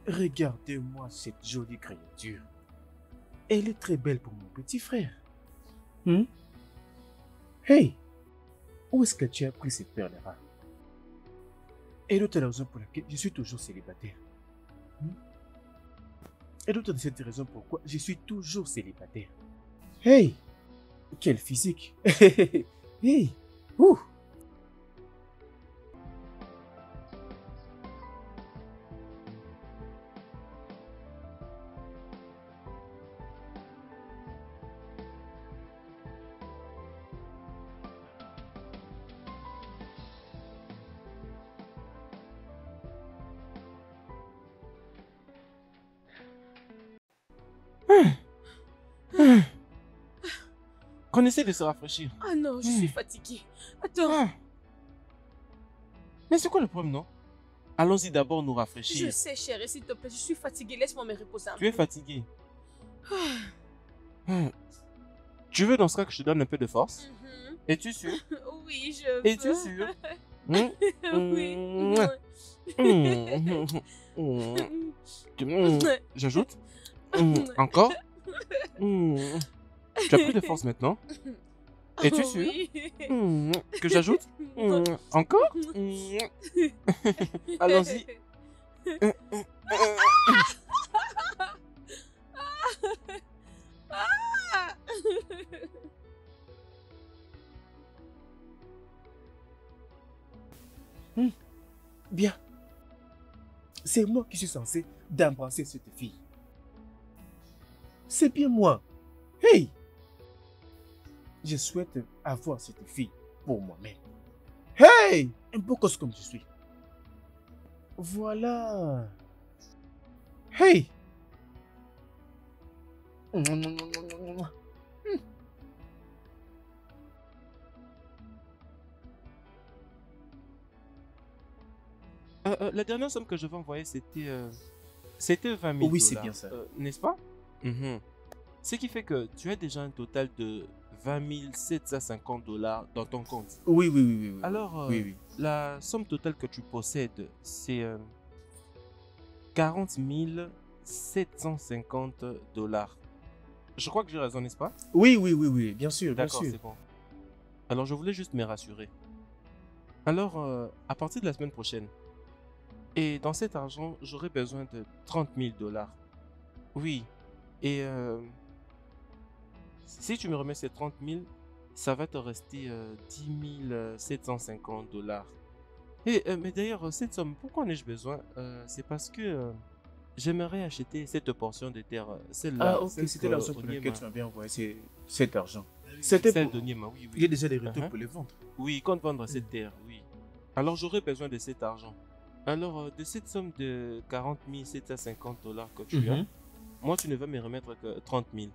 Regardez-moi cette jolie créature. Elle est très belle pour mon petit frère. Hey! Où est-ce que tu as pris cette perle-là? Et l'autre raison pour laquelle je suis toujours célibataire. Et l'autre de cette raison pourquoi je suis toujours célibataire. Hey! Quel physique! Hey! Ouh! Qu'on essaie de se rafraîchir. Ah non, je suis fatiguée. Attends. Mais c'est quoi le problème, non? Allons-y d'abord nous rafraîchir. Je sais, chérie, s'il te plaît, je suis fatiguée. Laisse-moi me reposer un peu. Tu es fatiguée. Tu veux dans ce cas que je te donne un peu de force? Es-tu sûr? Oui, je veux. Es-tu sûr? Oui. J'ajoute? Encore? Tu as plus de force maintenant? Es-tu Oh, sûr? oui. Que j'ajoute? Encore? Allons-y. Bien. C'est moi qui suis censé d'embrasser cette fille. C'est bien moi. Hey! Je souhaite avoir cette fille pour moi-même. Hey! Un beau gosse comme je suis. Voilà. Hey! La dernière somme que je vais envoyer, c'était 20 000 Oui, c'est dollars, bien ça. n'est-ce pas? Ce qui fait que tu as déjà un total de 20 750 dollars dans ton compte. Oui, oui, oui, oui, oui. Alors, oui. la somme totale que tu possèdes, c'est 40 750 dollars. Je crois que j'ai raison, n'est-ce pas? Oui, oui, oui, oui, bien sûr, bien D'accord, sûr. c'est bon. Alors, je voulais juste me rassurer. Alors, à partir de la semaine prochaine, et dans cet argent, j'aurai besoin de 30 000 dollars. Oui. Et si tu me remets ces 30 000, ça va te rester 10 750 dollars. Et, mais d'ailleurs, cette somme, pourquoi en ai-je besoin? C'est parce que j'aimerais acheter cette portion de terre, celle-là. Ah, ok, celle c'était que la raison pour laquelle Onyema- tu m'avais envoyé cet argent. C'était Celle pour... d'Onyema, oui, Il y a oui. déjà des retours pour les vendre. Oui, compte vendre cette terre, oui. Alors j'aurais besoin de cet argent. Alors, de cette somme de 40 750 dollars que tu as, moi, tu ne vas me remettre que 30 000.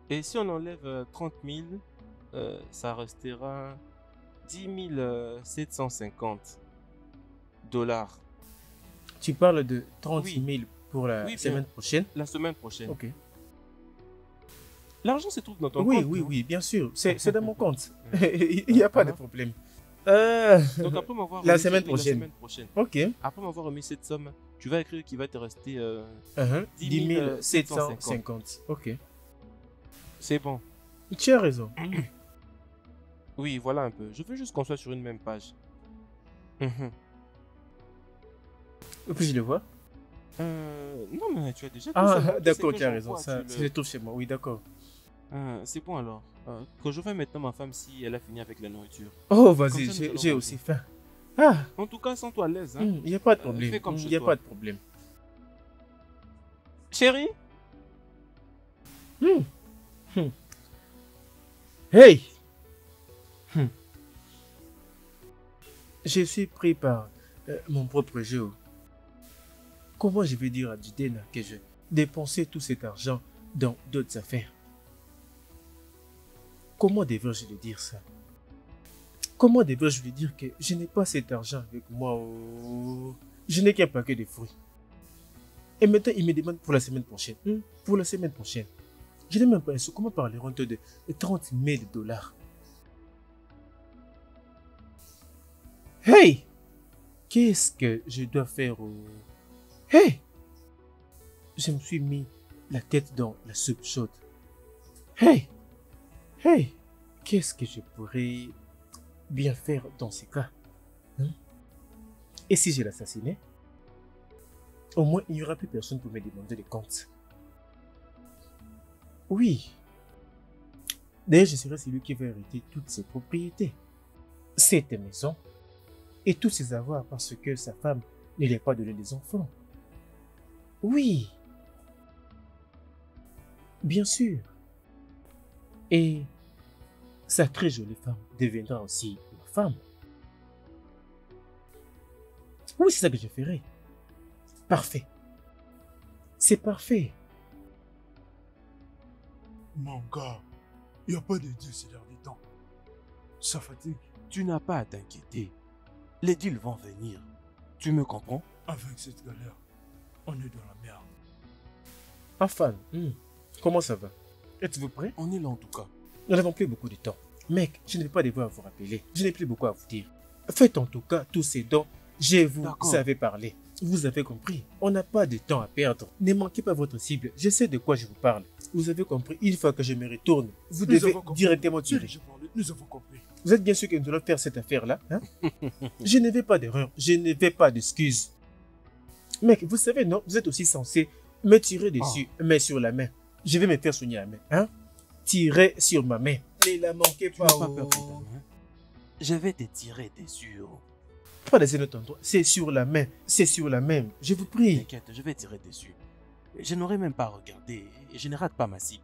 Et si on enlève 30 000, ça restera 10 750 dollars. Tu parles de 30 Oui. 000 pour la Oui, bien. semaine prochaine. La semaine prochaine. Ok. L'argent se trouve dans ton Oui, compte. oui, non? oui, bien sûr. C'est dans mon compte. Il n'y a pas de problème. Donc après m'avoir La remis- semaine oui, prochaine. La semaine prochaine. Ok. Après m'avoir remis cette somme, tu vas écrire qu'il va te rester 10 750. Ok. C'est bon. Tu as raison. Oui, voilà un peu. Je veux juste qu'on soit sur une même page. Puis-je le voir? Non, mais tu as déjà tout Ah, ça. Tu sais d'accord, que tu as j'envoie, raison. Ça, tu c'est le- tout chez moi. Oui, d'accord. C'est bon alors. Que je vais maintenant ma femme si elle a fini avec la nourriture. Oh, Comme vas-y, ça, nous allons j'ai manger. aussi faim. Ah, En tout cas, sens-toi à l'aise. Hein. il n'y a pas de fais problème. comme Il chez n'y a toi. pas de problème. Chérie, Hmm. Hmm. Hey! Hmm. Je suis pris par mon propre jeu. Comment je vais dire à Jidena que je dépensais tout cet argent dans d'autres affaires? Comment devrais-je lui dire ça? Comment devrais-je lui dire que je n'ai pas cet argent avec moi? Je n'ai qu'un paquet de fruits. Et maintenant, il me demande pour la semaine prochaine. Pour la semaine prochaine. Je n'ai même pas un sou. Comment parleront-ils de 30 000 dollars? Hey! Qu'est-ce que je dois faire? Hey! Je me suis mis la tête dans la soupe chaude. Hey! Hey! Qu'est-ce que je pourrais bien faire dans ces cas? Et si je l'assassinais? Au moins, il n'y aura plus personne pour me demander des comptes. Oui. D'ailleurs, je serai celui qui va hériter toutes ses propriétés. Cette maison et tous ses avoirs parce que sa femme ne lui a pas donné des enfants. Oui. Bien sûr. Et sa très jolie femme deviendra aussi ma femme. Oui, c'est ça que je ferai. Parfait. C'est parfait. Mon gars, il n'y a pas de Dieu ces derniers temps. Ça fatigue. tu n'as pas à t'inquiéter. Les deals vont venir. Tu me comprends? Avec cette galère, on est dans la merde. Enfin, comment ça va? Êtes-vous prêt? On est là en tout cas. Nous n'avons plus beaucoup de temps. Mec, je n'ai pas devoir à vous rappeler. Je n'ai plus beaucoup à vous dire. Faites en tout cas tous ces dons. Je vous D'accord. avais parlé. Vous avez compris. On n'a pas de temps à perdre. Ne manquez pas votre cible. Je sais de quoi je vous parle. Vous avez compris. Une fois que je me retourne, vous Nous devez avons compris. directement Si, tirer. j'ai parlé, nous avons compris. Vous êtes bien sûr que nous allons faire cette affaire-là, hein? Je ne vais pas d'erreur. Je ne vais pas d'excuses. Mec, vous savez, non? Vous êtes aussi censé me tirer dessus, mais sur la main. Je vais me faire soigner la main, hein? Tirer sur ma main. Ne la manquez Tu pas. n'as pas peur, Pétane, hein? Je vais te tirer dessus. Pas dans un autre endroit. C'est sur la main. C'est sur la main. Je vous prie. T'inquiète, je vais tirer dessus. Je n'aurais même pas regardé et je ne rate pas ma cible.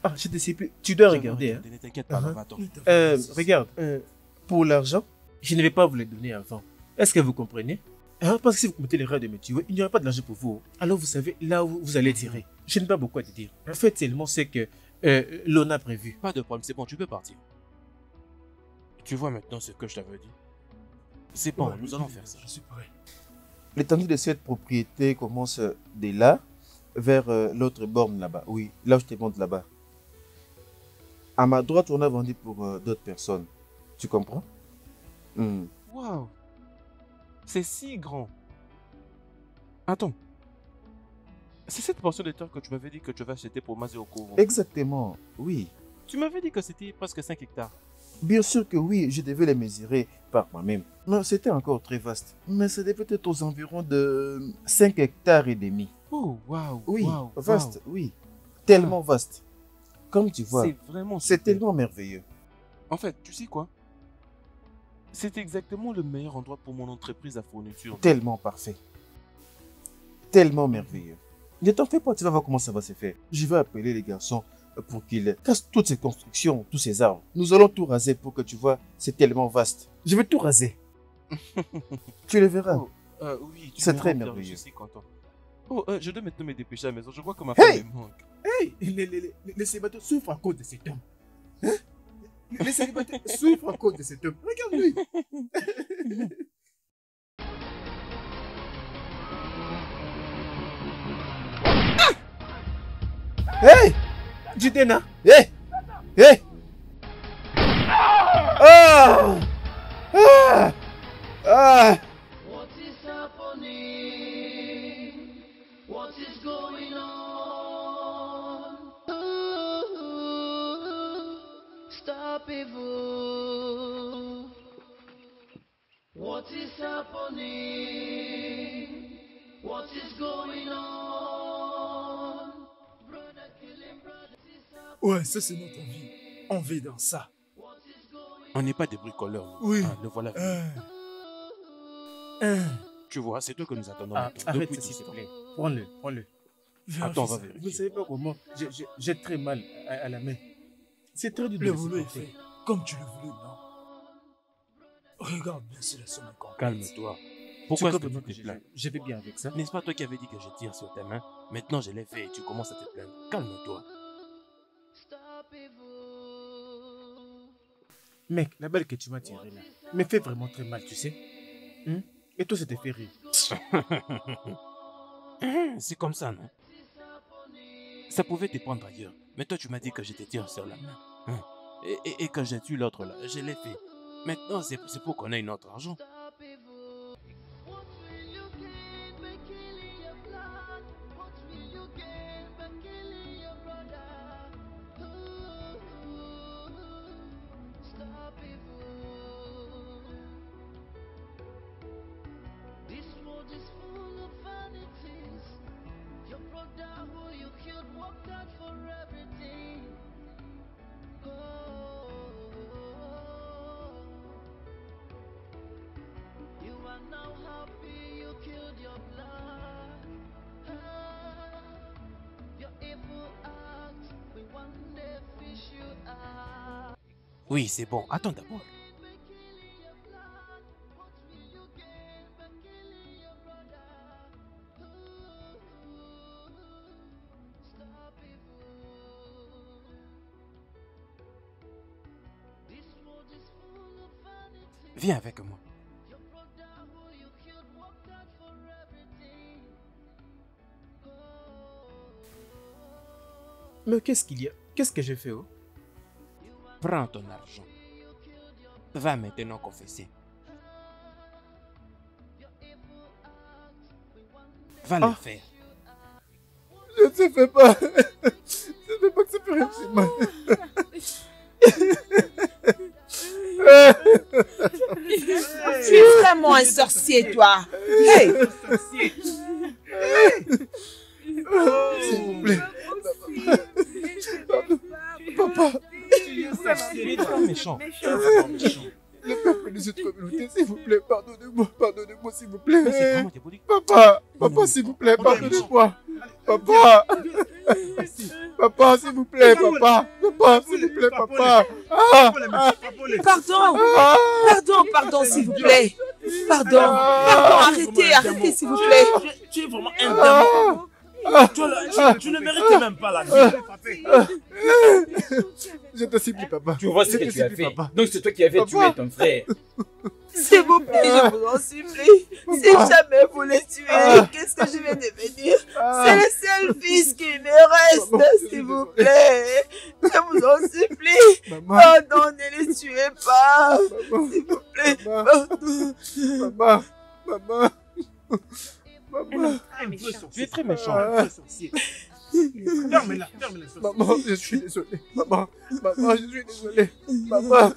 Ah, je te sais plus. Tu dois Je vais regarder, hein? Ne t'inquiète pas, Uh-huh. va-t'en. Regarde. Pour l'argent, je ne vais pas vous le donner avant. Est-ce que vous comprenez? Hein? Parce que si vous commettez l'erreur de me tuer, il n'y aura pas de l'argent pour vous. Alors vous savez là où vous allez tirer. Je n'ai pas beaucoup à te dire. En fait, seulement c'est que l'on a prévu. Pas de problème, c'est bon, tu peux partir. Tu vois maintenant ce que je t'avais dit? C'est bon, Ouais, nous allons faire ça. Je suis prêt. L'étendue de cette propriété commence de là vers l'autre borne là-bas. Oui, là où je te montre là-bas. À ma droite, on a vendu pour d'autres personnes. Tu comprends? Waouh! C'est si grand. Attends. C'est cette portion de terre que tu m'avais dit que tu vas acheter pour Mazeoko. Exactement, oui. Tu m'avais dit que c'était presque 5 hectares. Bien sûr que oui, je devais les mesurer par moi-même. Mais c'était encore très vaste. Mais ça devait être aux environs de 5 hectares et demi. Oh, waouh! Oui, waouh, vaste, waouh. oui. Tellement vaste. Comme tu vois, C'est vraiment c'est super. tellement merveilleux. En fait, tu sais quoi? C'est exactement le meilleur endroit pour mon entreprise à fourniture. Tellement parfait. Tellement merveilleux. Ne t'en fais pas, tu vas voir comment ça va se faire. Je vais appeler les garçons pour qu'ils cassent toutes ces constructions, tous ces arbres. Nous allons tout raser pour que tu vois, c'est tellement vaste. Je vais tout raser. Tu le verras. Oh, oui, tu C'est me très rends fier, merveilleux. Je suis content. Oh, je dois maintenant me dépêcher à la maison. Je vois que ma Hey! femme me manque. Hey, les célibataires souffrent à cause de cet homme. Hein? Les célibataires souffrent à cause de cet homme. Regarde-lui. Hey! Jidena! Hé! Hé! Ah! Ah! Ah! What is happening? What is going on? Stop evil. What is happening? What What is going on? Brother killing brother, sister. Ouais, ça c'est notre vie. On vit dans ça. On n'est pas des bricoleurs. Oui. Ah, le voilà. Tu vois, c'est toi que nous attendons. Ah, maintenant, arrête depuis ça, s'il te 17 ans. plaît. Prends-le, prends-le. Attends, on va Vous ne vérifier. savez pas comment. J'ai très mal à la main. C'est très dur de Le laisser boulot est porter. fait comme tu le voulais, non? Regarde bien si la somme est complète. Calme-toi. Tu Pourquoi est-ce que comprends tu que te plains? je vais bien avec ça. N'est-ce pas toi qui avais dit que je tire sur tes mains? Maintenant, je l'ai fait et tu commences à te plaindre. Calme-toi. Mec, la balle que tu m'as tirée là me fait vraiment très mal, tu sais. Et toi, ça te fait rire. C'est comme ça, non? Ça pouvait te prendre ailleurs. Mais toi, tu m'as dit que je te tire sur la main. Et quand j'ai tué l'autre là, je l'ai fait. Maintenant, c'est pour qu'on ait notre argent. Oui, c'est bon. Attends d'abord. Viens avec moi. Mais qu'est-ce qu'il y a? Qu'est-ce que j'ai fait, oh? Prends ton argent. Va maintenant confesser. Va le faire. Je ne te fais pas. Je ne fais pas que ça fait rien de mal. Tu es vraiment un sorcier, toi. Hey! S'il vous plaît. Papa. Il est trop méchant. Le peuple de cette communauté, s'il vous plaît, pardonnez-moi, s'il vous plaît. Mais c'est vraiment diabolique. Papa, s'il vous plaît, pardonnez-moi. Papa, s'il vous plaît, papa, s'il vous plaît, papa. Pardon, s'il vous plaît. Pardon, arrêtez, s'il vous plaît. Tu es vraiment un démon. Tu ne mérites même pas la vie. Je te supplie, papa. Tu vois ce que tu as fait. Donc c'est toi qui avais tué ton frère. S'il vous plaît, je vous en supplie. Si jamais vous les tuez, qu'est-ce que je vais devenir? C'est le seul fils qui me reste, s'il vous plaît. Je vous en supplie. Pardon, ne les tuez pas. S'il vous plaît, pardon. Maman. Tu es très méchant. Ferme-la. Maman, je suis désolé. Maman, je suis désolé. Maman.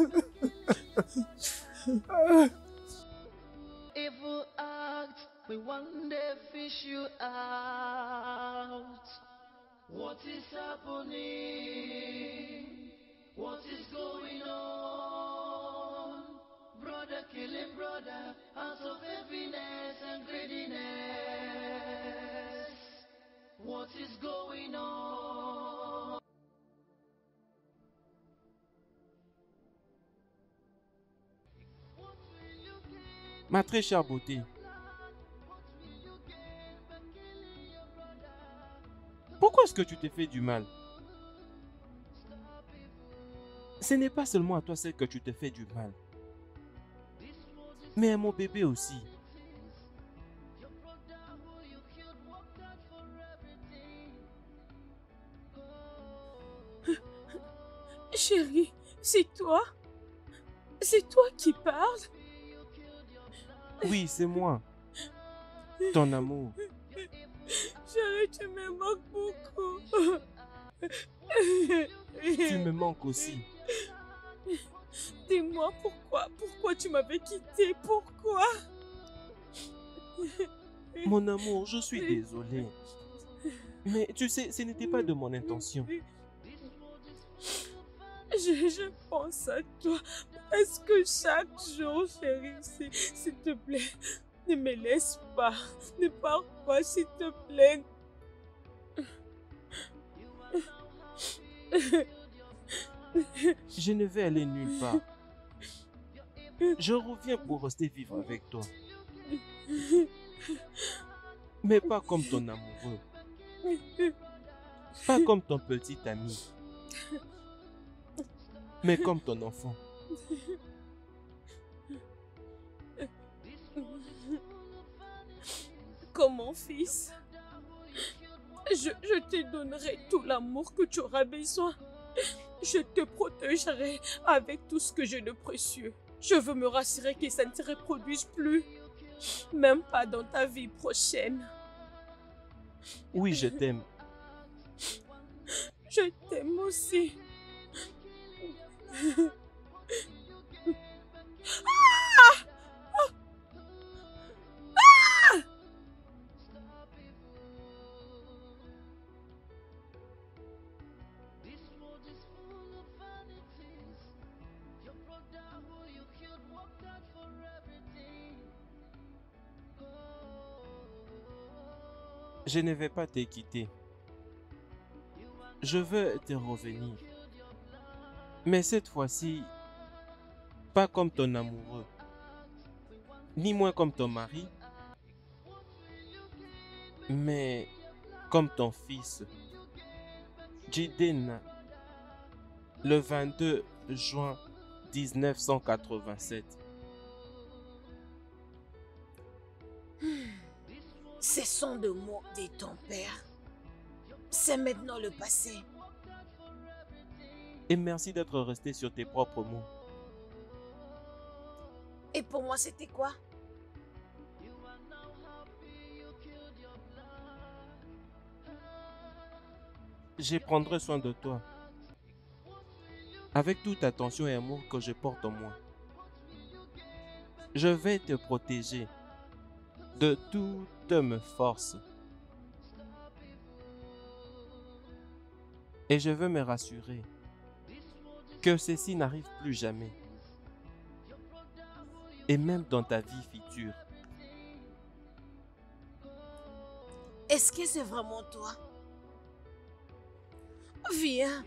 Evil act, we one day fish you out. What is happening? What is going on? Brother killing brother, out of heaviness and greediness. What is going on? Ma très chère beauté. Pourquoi est-ce que tu t'es fait du mal? Ce n'est pas seulement à toi celle que tu te fais du mal, mais à mon bébé aussi. Chérie, c'est toi? C'est toi qui parles? Oui, c'est moi. Ton amour. Chérie, tu me manques beaucoup. Tu me manques aussi. Dis-moi pourquoi tu m'avais quitté? Pourquoi? Mon amour, je suis désolé. Mais tu sais, ce n'était pas de mon intention. Je pense à toi. Est-ce que chaque jour, chérie, s'il te plaît, ne me laisse pas. Ne pars pas, s'il te plaît. Je ne vais aller nulle part. Je reviens pour rester vivre avec toi. Mais pas comme ton amoureux. Pas comme ton petit ami. Mais comme ton enfant. Comme mon fils. Je te donnerai tout l'amour que tu auras besoin. Je te protégerai avec tout ce que j'ai de précieux. Je veux me rassurer que ça ne se reproduise plus. Même pas dans ta vie prochaine. Oui, je t'aime. Je t'aime aussi. Je ne vais pas te quitter. Je veux te revenir. Mais cette fois-ci, pas comme ton amoureux, ni moins comme ton mari, mais comme ton fils, Jiden, le 22 juin 1987. Cessons de mots de ton père. C'est maintenant le passé. Et merci d'être resté sur tes propres mots. Et pour moi, c'était quoi? Je prendrai soin de toi. Avec toute attention et amour que je porte en moi. Je vais te protéger de toutes mes forces. Et je veux me rassurer que ceci n'arrive plus jamais. Et même dans ta vie future. Est-ce que c'est vraiment toi? Viens.